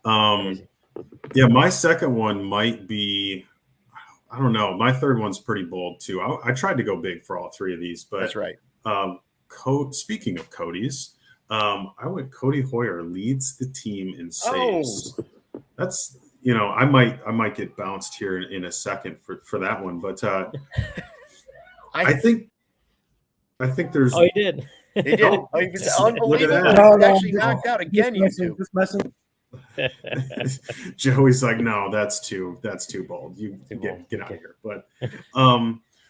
my second one might be, I don't know. My third one's pretty bold too. I tried to go big for all three of these, but that's right. Speaking of Cody's, I went Cody Hoyer leads the team in saves. That's, I might get bounced here in a second for that one, but I think there's. Oh, he did. He did. Oh, he was unbelievable. No, actually knocked out again. YouTube. Just messing. Joey's like, no, that's too bold. You get out of here. But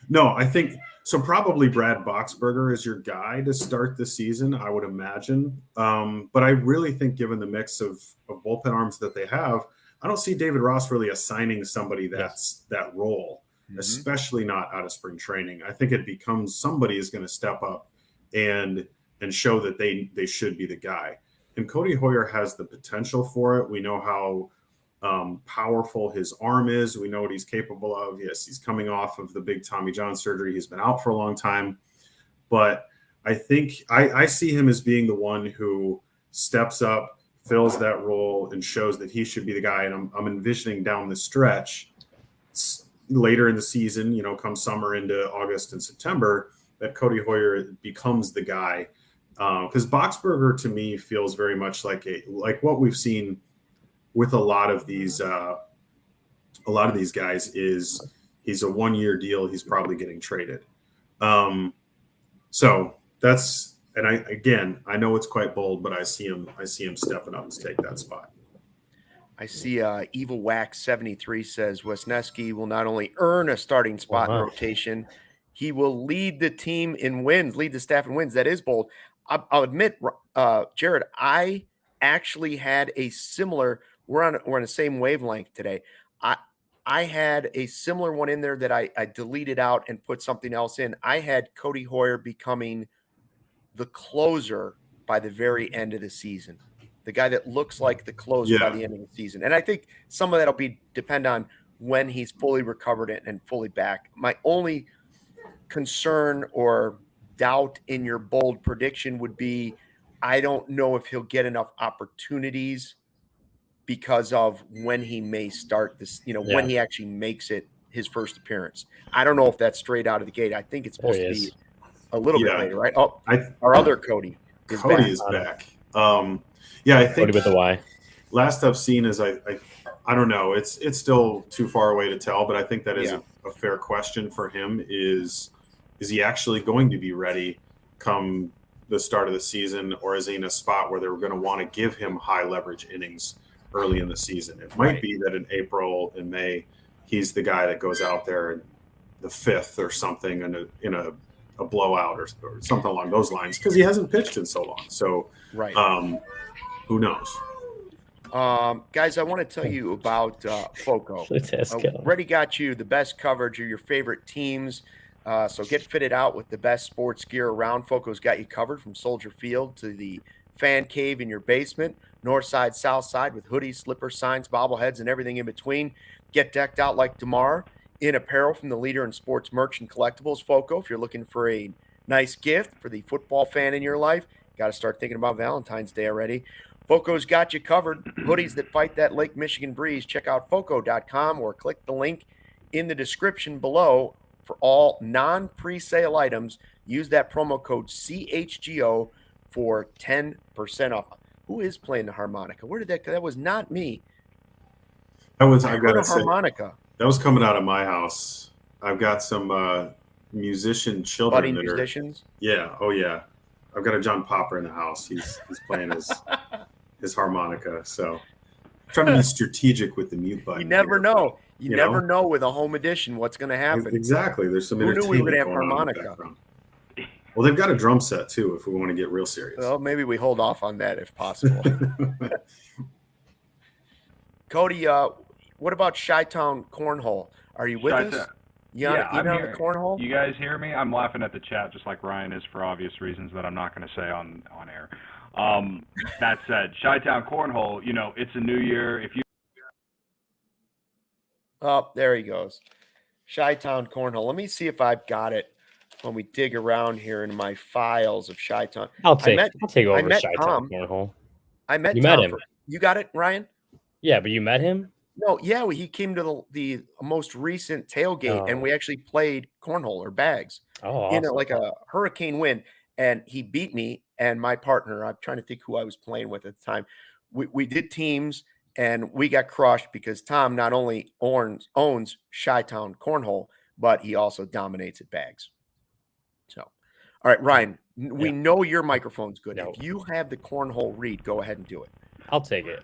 no, I think so. Probably Brad Boxberger is your guy to start the season, I would imagine. But I really think, given the mix of bullpen arms that they have, I don't see David Ross really assigning somebody that's that role, especially not out of spring training. I think it becomes somebody is going to step up and show that they should be the guy. And Cody Hoyer has the potential for it. We know how powerful his arm is. We know what he's capable of. Yes, he's coming off of the big Tommy John surgery. He's been out for a long time. But I think I see him as being the one who steps up, fills that role, and shows that he should be the guy. And I'm envisioning down the stretch later in the season, come summer into August and September, that Cody Hoyer becomes the guy. Because Boxberger to me feels very much like what we've seen with a lot of these guys is he's a 1-year deal. He's probably getting traded. So that's, and I know it's quite bold, but I see him stepping up to take that spot. I see Evil Wax 73 says Wisniewski will not only earn a starting spot in rotation, he will lead the team in wins, lead the staff in wins. That is bold. I'll admit, Jared, I actually had a similar. We're on the same wavelength today. I had a similar one in there that I deleted out and put something else in. I had Cody Hoyer becoming the closer by the very end of the season, the guy that looks like the closer by the end of the season. And I think some of that will depend on when he's fully recovered and fully back. My only concern or doubt in your bold prediction would be, I don't know if he'll get enough opportunities because of when he may start this, when he actually makes it his first appearance. I don't know if that's straight out of the gate. I think it's supposed to be a little bit later, right? Oh, our other Cody is back. I think Cody with the Y. Last I've seen is I I don't know. It's still too far away to tell, but I think that is Yeah. a fair question for him. Is he actually going to be ready come the start of the season, or is he in a spot where they're going to want to give him high leverage innings early in the season? It might be that in April and May, he's the guy that goes out there in the fifth or something in a blowout or something along those lines, because he hasn't pitched in so long. So, Right. Who knows? Guys, I want to tell you about Foco. Let's Already got you the best coverage of your favorite teams. So get fitted out with the best sports gear around. Foco's got you covered from Soldier Field to the fan cave in your basement, north side, south side, with hoodies, slippers, signs, bobbleheads, and everything in between. Get decked out like DeMar in apparel from the leader in sports merch and collectibles, Foco. If you're looking for a nice gift for the football fan in your life, got to start thinking about Valentine's Day already. Foco's got you covered. Hoodies that fight that Lake Michigan breeze. Check out foco.com or click the link in the description below for all non-presale items. Use that promo code CHGO for 10% off. Who is playing the harmonica? Where did that was not me. I've I got heard to a say, harmonica. that was coming out of my house. I've got some musician children. Budding musicians? Yeah. Oh, yeah. I've got a John Popper in the house. He's playing his harmonica. So I'm trying to be strategic with the mute button. You never know. You never know? know with a home edition what's going to happen. Exactly. There's some Who knew we would entertainment have going on in the harmonica? background. Well, they've got a drum set too, if we want to get real serious. Well, maybe we hold off on that if possible. Cody, what about Chi-Town Cornhole? Are you with us? You on the cornhole? You guys hear me? I'm laughing at the chat just like Ryan is for obvious reasons that I'm not going to say on air. That said, Chi-Town Cornhole, it's a new year. If you Oh, there he goes. Chi-Town Cornhole. Let me see if I've got it when we dig around here in my files of Chi-Town. I'll take over Chi-Town Cornhole. I met you Tom. Met him. You got it, Ryan? Yeah, but you met him? No, yeah, he came to the most recent tailgate, and we actually played cornhole or bags in like a hurricane wind, and he beat me and my partner. I'm trying to think who I was playing with at the time. We did teams, and we got crushed because Tom not only owns Chi-Town Cornhole, but he also dominates at bags. So, all right, Ryan, we know your microphone's good. If you have the cornhole read, go ahead and do it. I'll take it.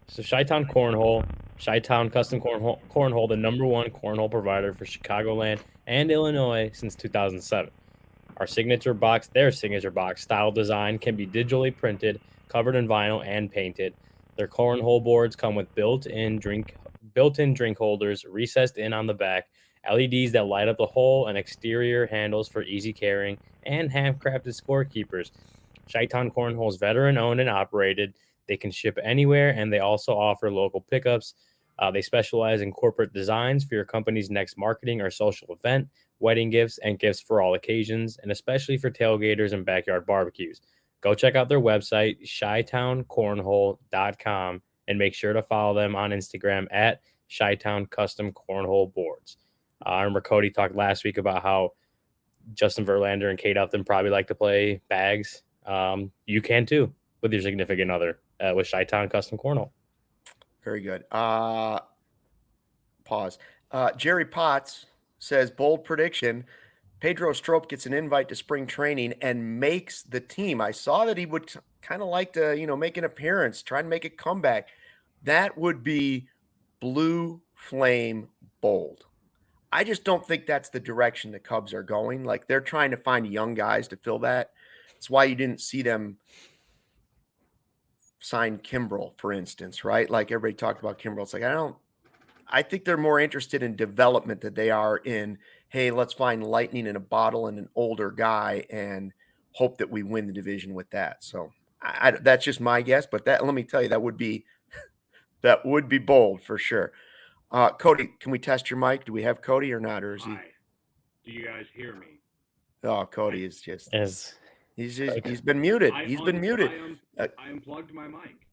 So Chi-Town Cornhole, Chi-Town Custom Cornhole, the #1 cornhole provider for Chicagoland and Illinois since 2007. Their signature box style design can be digitally printed, covered in vinyl, and painted. Their cornhole boards come with built-in drink holders recessed in on the back, LEDs that light up the hole, and exterior handles for easy carrying, and handcrafted scorekeepers. Chi-Town Cornhole is veteran-owned and operated. They can ship anywhere, and they also offer local pickups. They specialize in corporate designs for your company's next marketing or social event, wedding gifts, and gifts for all occasions, and especially for tailgaters and backyard barbecues. Go check out their website, chitowncornhole.com, and make sure to follow them on Instagram at Chi-Town Custom Cornhole Boards. I remember Cody talked last week about how Justin Verlander and Kate Upton probably like to play bags. You can too with your significant other with Chi-Town Custom Cornhole. Very good. Pause. Jerry Potts says, bold prediction. Pedro Strop gets an invite to spring training and makes the team. I saw that he would kind of like to, make an appearance, try and make a comeback. That would be blue flame bold. I just don't think that's the direction the Cubs are going. Like, they're trying to find young guys to fill that. That's why you didn't see them sign Kimbrel, for instance, right? Like, everybody talked about Kimbrel. It's like, I think they're more interested in development than they are in, hey, let's find lightning in a bottle and an older guy and hope that we win the division with that. So that's just my guess, but let me tell you, that would be bold for sure. Cody, can we test your mic? Do we have Cody or not? Or is he? Do you guys hear me? Oh, Cody is just. He's been muted. I unplugged my mic.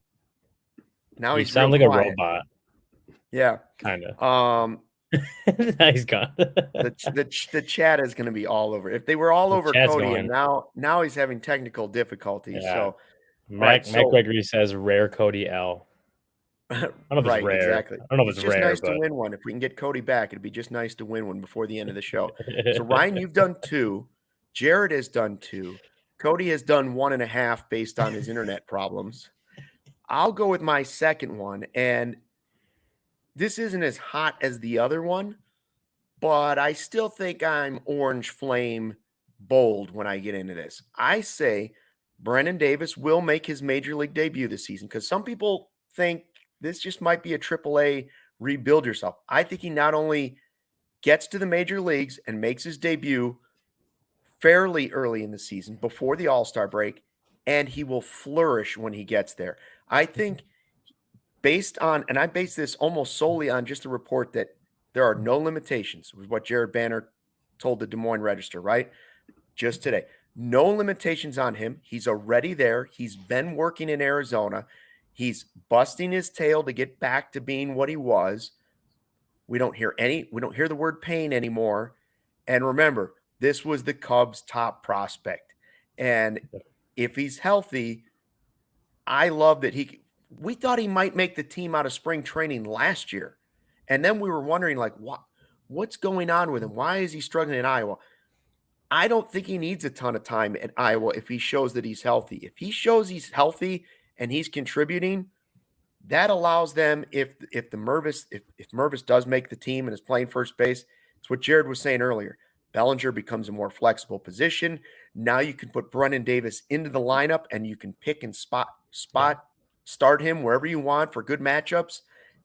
Now you sound like quiet. A robot. Yeah, kind of. He's gone. the chat is going to be all over. If they were all over Cody, and now he's having technical difficulties. Yeah. So Mac Gregory says rare Cody L. I don't know if it's rare. Exactly. I don't know if It's it's just rare, nice to but win one. If we can get Cody back, it'd be just nice to win one before the end of the show. So Ryan, you've done 2. Jared has done 2. Cody has done 1.5 based on his internet problems. I'll go with my second one, and this isn't as hot as the other one, but I still think I'm orange flame bold when I get into this. I say Brennen Davis will make his major league debut this season because some people think this just might be a AAA rebuild yourself. I think he not only gets to the major leagues and makes his debut fairly early in the season before the All-Star break, and he will flourish when he gets there. I think based on, and I base this almost solely on just a report that there are no limitations, was what Jared Banner told the Des Moines Register, right? Just today. No limitations on him. He's already there. He's been working in Arizona. He's busting his tail to get back to being what he was. We don't hear the word pain anymore. And remember, this was the Cubs' top prospect. And if he's healthy, I love that we thought he might make the team out of spring training last year. And then we were wondering, like, what's going on with him? Why is he struggling in Iowa? I don't think he needs a ton of time at Iowa if he shows that he's healthy. If he shows he's healthy and he's contributing, that allows them, if Mervis does make the team and is playing first base, it's what Jared was saying earlier. Bellinger becomes a more flexible position. Now you can put Brennen Davis into the lineup and you can pick and start him wherever you want for good matchups,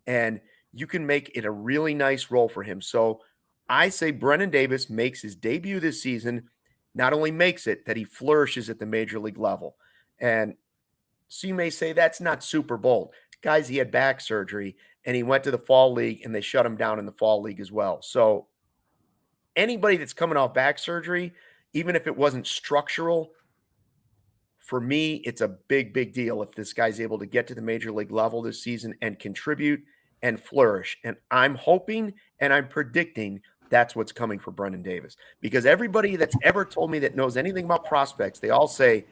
and you can make it a really nice role for him. So I say Brennen Davis makes his debut this season, not only makes it, that he flourishes at the major league level. And so you may say that's not super bold. Guys, he had back surgery and he went to the fall league and they shut him down in the fall league as well. So anybody that's coming off back surgery, even if it wasn't structural, for me, it's a big, big deal if this guy's able to get to the major league level this season and contribute and flourish. And I'm hoping and I'm predicting that's what's coming for Brennen Davis, because everybody that's ever told me that knows anything about prospects, they all say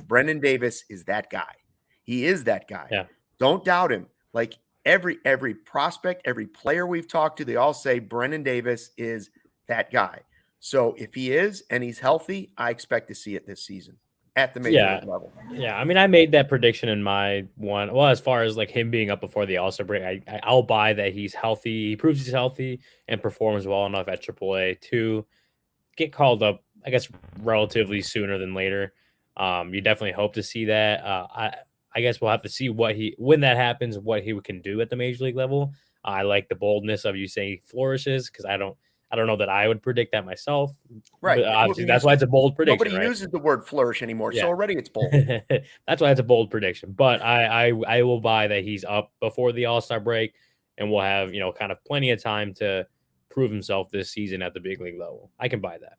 Brennen Davis is that guy. He is that guy. Yeah. Don't doubt him. Like every prospect, every player we've talked to, they all say Brennen Davis is that guy. So if he is and he's healthy, I expect to see it this season at the major league level. Yeah, I mean, I made that prediction in my one. Well, as far as like him being up before the All-Star break, I'll buy that he's healthy. He proves he's healthy and performs well enough at AAA to get called up, I guess, relatively sooner than later. You definitely hope to see that. I guess we'll have to see when that happens, what he can do at the major league level. I like the boldness of you saying he flourishes, because I don't know that I would predict that myself. Right. But obviously, that's why it's a bold prediction. Nobody uses the word flourish anymore, so already it's bold. That's why it's a bold prediction. But I will buy that he's up before the All-Star break, and we'll have kind of plenty of time to prove himself this season at the big league level. I can buy that.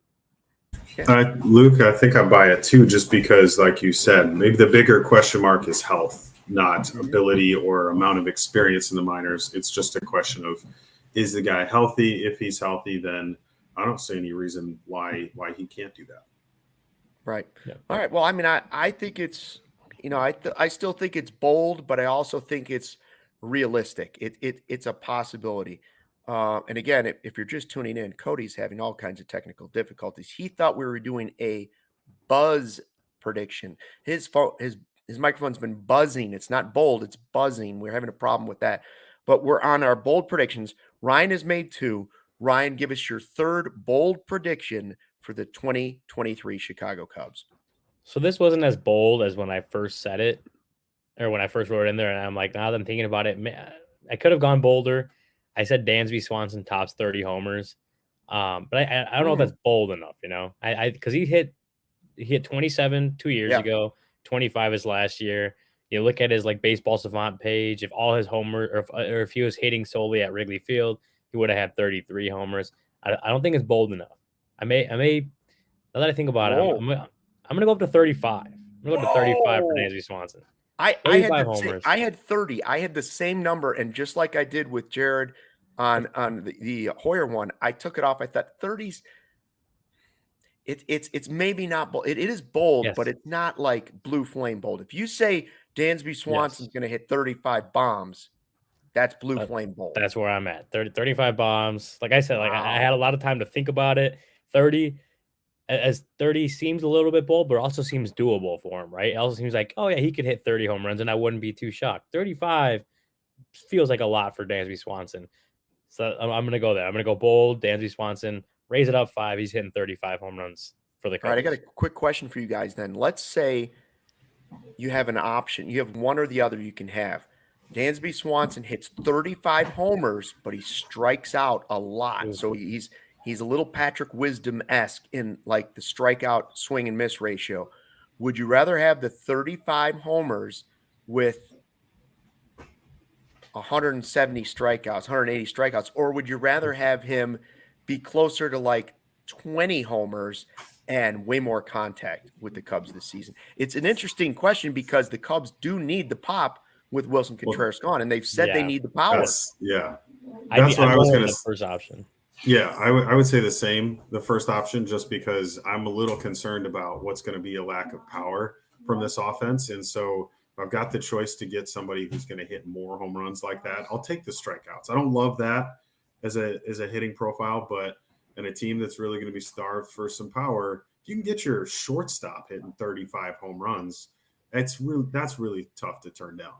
Luke, I think I buy it too, just because, like you said, maybe the bigger question mark is health, not ability or amount of experience in the minors. It's just a question of, is the guy healthy? If he's healthy, then I don't see any reason why he can't do that. Right. Yeah. All right. Well, I mean, I think it's, I still think it's bold, but I also think it's realistic. It's a possibility. And again, if you're just tuning in, Cody's having all kinds of technical difficulties. He thought we were doing a buzz prediction. His microphone's been buzzing. It's not bold, it's buzzing. We're having a problem with that. But we're on our bold predictions. Ryan has made 2. Ryan, give us your third bold prediction for the 2023 Chicago Cubs. So this wasn't as bold as when I first said it, or when I first wrote it in there. And I'm like, now that I'm thinking about it, man, I could have gone bolder. I said Dansby Swanson tops 30 homers. But I don't know if that's bold enough, because he hit 27 2 years ago, 25 his last year. You look at his Baseball Savant page, if all his homer or if he was hitting solely at Wrigley Field, he would have had 33 homers. I don't think it's bold enough. I may now that I think about it, I'm gonna go up to 35. I'm gonna go up to 35 for Dansby Swanson. I had 30. I had the same number, and just like I did with Jared on the Hoyer one, I took it off. I thought 30s. It's maybe not bold. It is bold, but it's not like blue flame bold. If you say Dansby Swanson's going to hit 35 bombs. That's blue flame bold. That's where I'm at. 35 bombs. Like I said, like I had a lot of time to think about it. 30 seems a little bit bold, but also seems doable for him, right? It also seems like, oh yeah, he could hit 30 home runs, and I wouldn't be too shocked. 35 feels like a lot for Dansby Swanson. So I'm going to go there. I'm going to go bold, Dansby Swanson, raise it up 5. He's hitting 35 home runs for the Cubs. All right, I got a quick question for you guys then. Let's say you have an option. You have one or the other you can have. Dansby Swanson hits 35 homers, but he strikes out a lot. So he's a little Patrick Wisdom-esque in like the strikeout swing and miss ratio. Would you rather have the 35 homers with 170 strikeouts, 180 strikeouts, or would you rather have him be closer to like 20 homers and way more contact with the Cubs this season? It's an interesting question because the Cubs do need the pop with Wilson Contreras gone, and they've said they need the power. That's what I was going to say. First option. Yeah, I would say the same, the first option, just because I'm a little concerned about what's going to be a lack of power from this offense. And so if I've got the choice to get somebody who's going to hit more home runs like that, I'll take the strikeouts. I don't love that as a hitting profile, but in a team that's really going to be starved for some power, if you can get your shortstop hitting 35 home runs, that's really tough to turn down.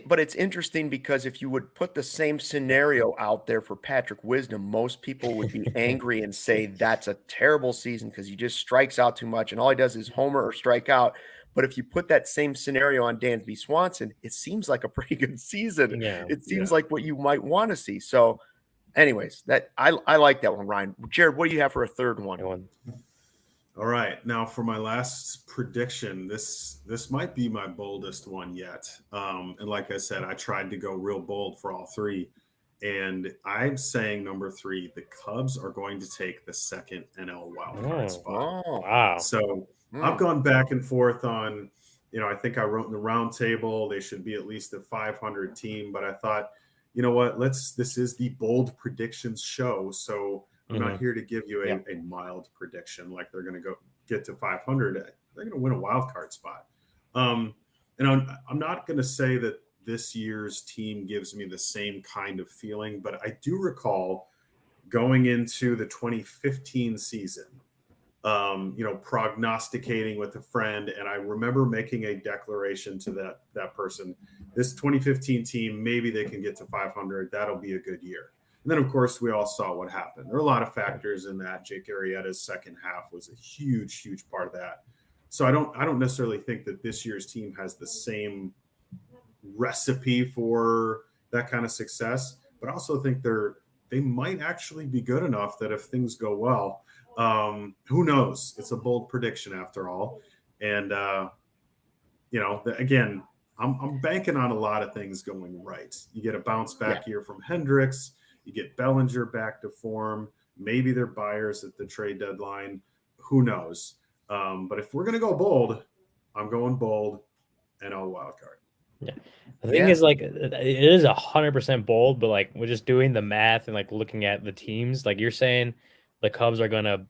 But it's interesting because if you would put the same scenario out there for Patrick Wisdom, most people would be angry and say that's a terrible season because he just strikes out too much and all he does is homer or strike out. But if you put that same scenario on Dansby Swanson, it seems like a pretty good season. Yeah, it seems like what you might want to see. So, anyways, that I like that one, Ryan. Jared, what do you have for a third one? All right. Now for my last prediction, this might be my boldest one yet. And like I said, I tried to go real bold for all three. And I'm saying number 3, the Cubs are going to take the second NL wildcard spot. Oh, wow. So I've gone back and forth on, I think I wrote in the round table, they should be at least a 500 team. But I thought, you know what, this is the bold predictions show. So I'm not here to give you a mild prediction like they're going to go get to 500. They're going to win a wild card spot. And I'm not going to say that this year's team gives me the same kind of feeling, but I do recall going into the 2015 season, prognosticating with a friend. And I remember making a declaration to that person, this 2015 team, maybe they can get to 500. That'll be a good year. And then, of course, we all saw what happened. There are a lot of factors in that. Jake Arrieta's second half was a huge, huge part of that. So I don't necessarily think that this year's team has the same recipe for that kind of success, but I also think they might actually be good enough that if things go well, who knows? It's a bold prediction after all. And, again, I'm banking on a lot of things going right. You get a bounce back here from Hendricks. You get Bellinger back to form. Maybe they're buyers at the trade deadline. Who knows? But if we're going to go bold, I'm going bold and all wild card. Yeah. The thing is, like, it is 100% bold, but like we're just doing the math and like looking at the teams. Like you're saying, the Cubs are going to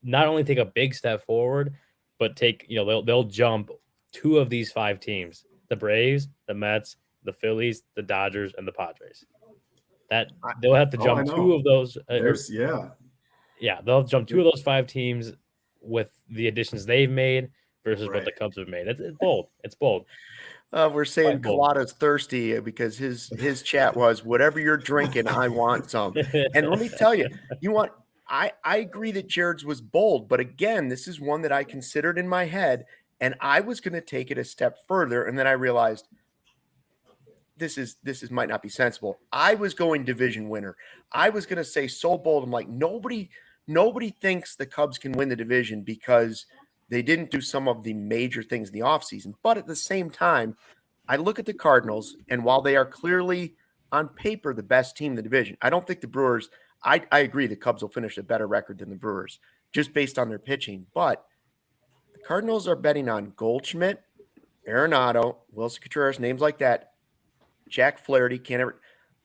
not only take a big step forward, but take, they'll jump 2 of these 5 teams: the Braves, the Mets, the Phillies, the Dodgers, and the Padres. That they'll have to jump 2 of those. They'll jump 2 of those 5 teams with the additions they've made versus what the Cubs have made. It's bold. It's bold. We're saying Collada's thirsty because his chat was, whatever you're drinking, I want some. And let me tell you, I agree that Jared's was bold, but again, this is one that I considered in my head, and I was going to take it a step further, and then I realized this might not be sensible. I was going division winner. I was going to say so bold. I'm like, nobody thinks the Cubs can win the division because they didn't do some of the major things in the offseason. But at the same time, I look at the Cardinals, and while they are clearly on paper the best team in the division, I don't think the Brewers, I agree the Cubs will finish a better record than the Brewers just based on their pitching. But the Cardinals are betting on Goldschmidt, Arenado, Wilson Contreras, names like that, Jack Flaherty,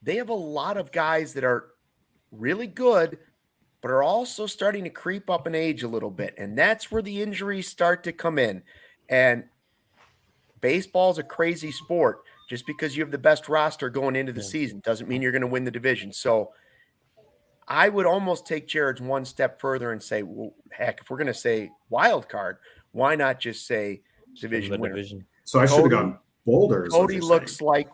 they have a lot of guys that are really good, but are also starting to creep up in age a little bit. And that's where the injuries start to come in. And baseball's a crazy sport. Just because you have the best roster going into the season doesn't mean you're going to win the division. So I would almost take Jared's one step further and say, well, heck, if we're going to say wild card, why not just say division winner? So I should have gone Boulder. Cody looks like,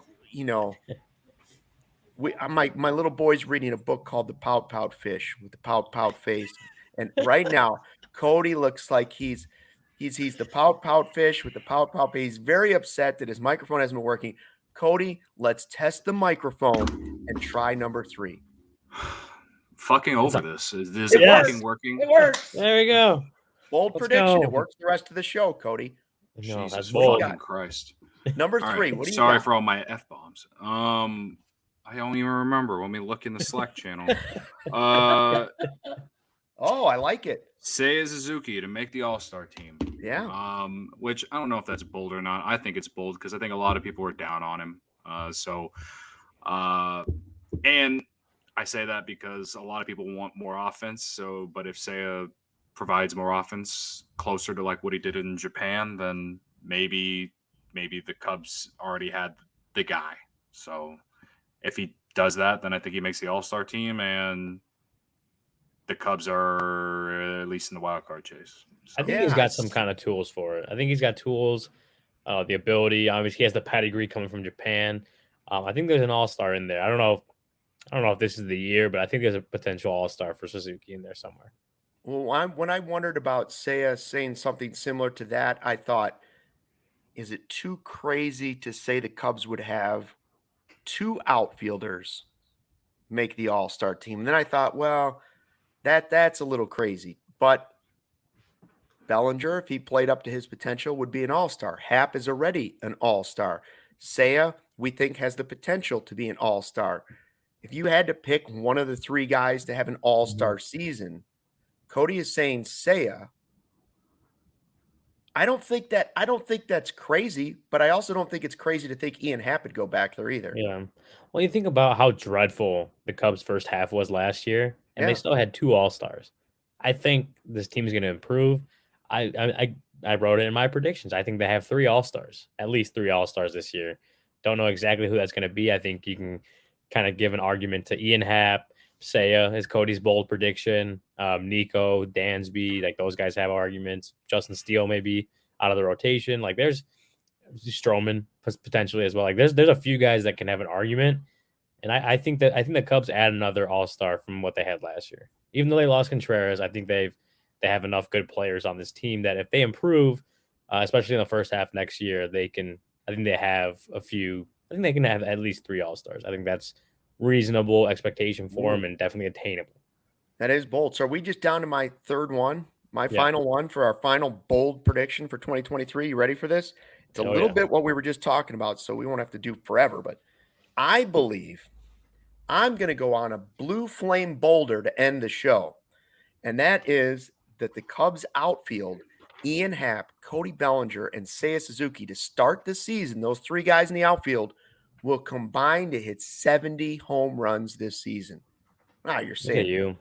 my little boy's reading a book called The Pout Pout Fish with the pout pout face. And right now, Cody looks like he's the pout pout fish with the pout pout face. He's very upset that his microphone hasn't been working. Cody, let's test the microphone and try number 3. Fucking over this. Is it fucking working? It works. There we go. Bold prediction. It works the rest of the show, Cody. No, Jesus bold. fucking Christ. Number 3. Right. What do you Sorry got? for all my F-bombs. I don't even remember. Let me look in the Slack channel. Oh, I like it. Seiya Suzuki to make the All-Star team. Yeah. Which I don't know if that's bold or not. I think it's bold because I think a lot of people were down on him. And I say that because a lot of people want more offense. But if Seiya provides more offense closer to like what he did in Japan, then maybe the Cubs already had the guy. So if he does that, then I think he makes the All-Star team, and the Cubs are at least in the wild card chase. So. I think he's got some kind of tools for it. I think he's got tools, the ability. Obviously, he has the pedigree coming from Japan. I think there's an All-Star in there. I don't know if this is the year, but I think there's a potential All-Star for Suzuki in there somewhere. Well, when I wondered about Seiya saying something similar to that, I thought, is it too crazy to say the Cubs would have 2 outfielders make the All-Star team? And then I thought, well, that's a little crazy. But Bellinger, if he played up to his potential, would be an All-Star. Happ is already an All-Star. Seiya, we think, has the potential to be an All-Star. If you had to pick one of the 3 guys to have an All-Star season, Cody is saying Seiya. I don't think that's crazy, but I also don't think it's crazy to think Ian Happ would go back there either. Yeah. Well, you think about how dreadful the Cubs' first half was last year, and they still had 2 All-Stars. I think this team is going to improve. I wrote it in my predictions. I think they have 3 All-Stars, at least 3 All-Stars this year. Don't know exactly who that's going to be. I think you can kind of give an argument to Ian Happ. Seiya is Cody's bold prediction. Nico, Dansby, like those guys have arguments. Justin Steele maybe out of the rotation. Like there's Stroman potentially as well. Like there's a few guys that can have an argument. And I think the Cubs add another All-Star from what they had last year. Even though they lost Contreras, I think they have enough good players on this team that if they improve, especially in the first half next year, they can. I think they have a few. I think they can have at least 3 All-Stars. I think that's reasonable expectation for them and definitely attainable. That is bold. So are we just down to my third one, my final one for our final bold prediction for 2023? You ready for this? It's a little bit what we were just talking about, so we won't have to do forever, but I believe I'm going to go on a blue flame boulder to end the show. And that is that the Cubs outfield, Ian Happ, Cody Bellinger, and Seiya Suzuki to start the season, those 3 guys in the outfield will combine to hit 70 home runs this season. You're saying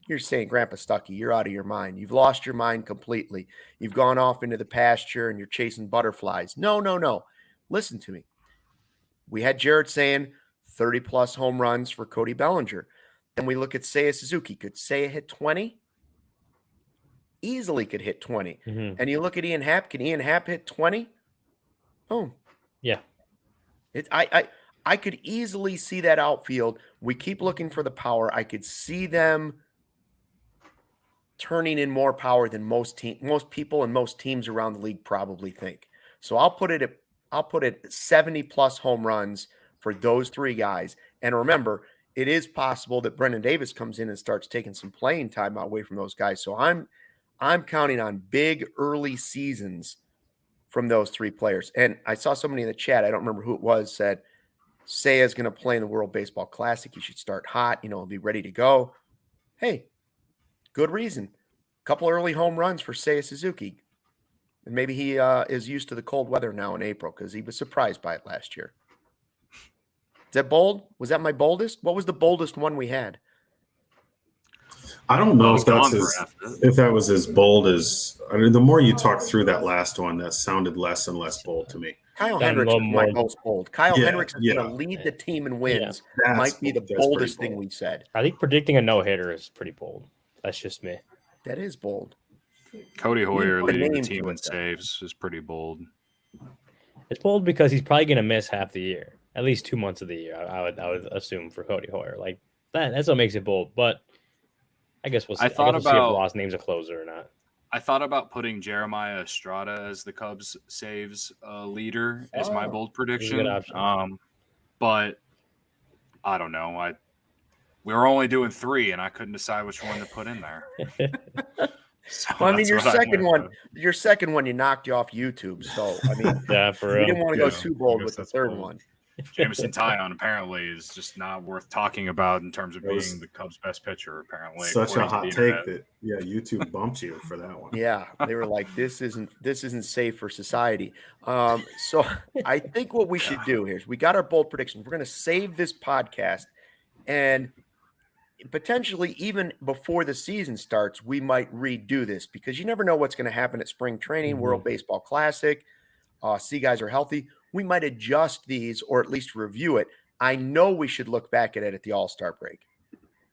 You're saying, Grandpa Stuckey, you're out of your mind. You've lost your mind completely. You've gone off into the pasture and you're chasing butterflies. No. Listen to me. We had Jared saying 30-plus home runs for Cody Bellinger. Then we look at Seiya Suzuki. Could Seiya hit 20? Easily could hit 20. Mm-hmm. And you look at Ian Happ. Can Ian Happ hit 20? Boom. Yeah. I could easily see that outfield. We keep looking for the power. I could see them turning in more power than most people and most teams around the league probably think. So I'll put it at 70-plus home runs for those 3 guys. And remember, it is possible that Brennen Davis comes in and starts taking some playing time away from those guys. So I'm counting on big early seasons from those 3 players. And I saw somebody in the chat, I don't remember who it was, said Seiya is going to play in the World Baseball Classic. He should start hot, be ready to go. Hey, good reason. A couple early home runs for Seiya Suzuki. And maybe he is used to the cold weather now in April because he was surprised by it last year. Is that bold? Was that my boldest? What was the boldest one we had? I don't know if that was as bold as. I mean, the more you talk through that last one, that sounded less and less bold to me. Kyle done a Hendricks little was my more. most bold. Kyle Yeah, Hendricks is yeah. going to lead the team in wins. That's Might be the pretty boldest thing bold. we said. I think predicting a no-hitter is pretty bold. That's just me. That is bold. Cody Hoyer put a leading the name team to in it, though. saves is pretty bold. It's bold because he's probably going to miss half the year, at least 2 months of the year. I would assume for Cody Hoyer. Like that's what makes it bold. But I guess we'll see. I guess we'll see if Ross names a closer or not. I thought about putting Jeremiah Estrada as the Cubs saves leader as my bold prediction. That's a good option. But I don't know. We were only doing 3, and I couldn't decide which one to put in there. So well, I mean, your second one, you knocked you off YouTube. So I mean, yeah, for we real. didn't want to go too bold with the third one. Jameson Taillon apparently is just not worth talking about in terms of being the Cubs' best pitcher. Apparently, such a hot take that YouTube bumped you for that one. Yeah, they were like, this isn't safe for society. So I think what we should do here is we got our bold predictions. We're going to save this podcast, and potentially even before the season starts, we might redo this because you never know what's going to happen at spring training, World Baseball Classic. See, guys are healthy. We might adjust these or at least review it. I know we should look back at it at the All-Star break.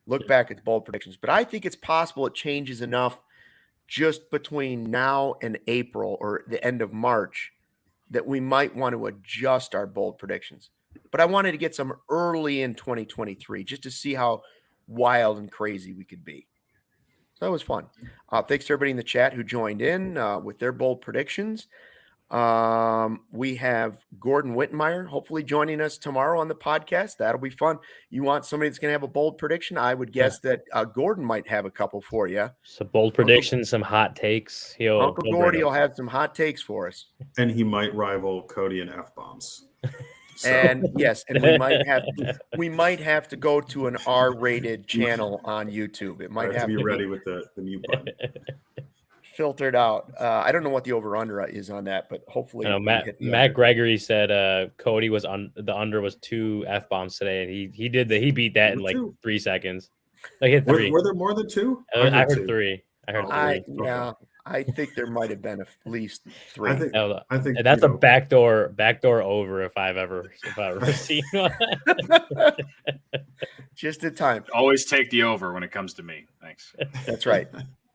Look back at the bold predictions. But I think it's possible it changes enough just between now and April or the end of March that we might want to adjust our bold predictions. But I wanted to get some early in 2023 just to see how wild and crazy we could be. So that was fun. Thanks to everybody in the chat who joined in with their bold predictions. We have Gordon Wittenmeyer hopefully joining us tomorrow on the podcast. That'll be fun. You want somebody that's going to have a bold prediction? I would guess that Gordon might have a couple for you. Some bold predictions, some hot takes. Uncle Gordy will have some hot takes for us. And he might rival Cody in F-bombs. So. And yes, and we might have to go to an R-rated channel on YouTube. It might have to be ready with the mute button. Filtered out. I don't know what the over/under is on that, but hopefully Matt Gregory said Cody was the under was 2 F-bombs today, and he beat that in like 3 seconds. Like hit 3. Were there more than 2? I heard 3. I heard 3. Yeah. I think there might have been at least 3. I think that's a backdoor over if I've ever seen one. Just a time. Always take the over when it comes to me. Thanks. That's right.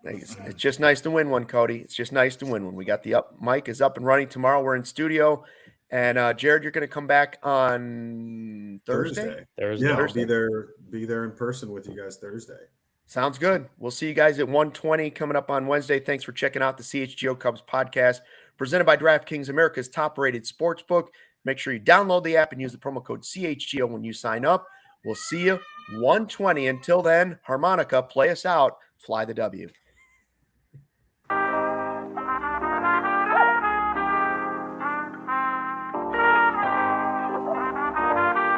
It's just nice to win one, Cody. It's just nice to win one. We got the mic is up and running tomorrow. We're in studio, and Jared, you're going to come back on Thursday. Yeah, I'll be there in person with you guys Thursday. Sounds good. We'll see you guys at 1:20 coming up on Wednesday. Thanks for checking out the CHGO Cubs podcast presented by DraftKings, America's top-rated sportsbook. Make sure you download the app and use the promo code CHGO when you sign up. We'll see you 1:20. Until then, harmonica, play us out. Fly the W.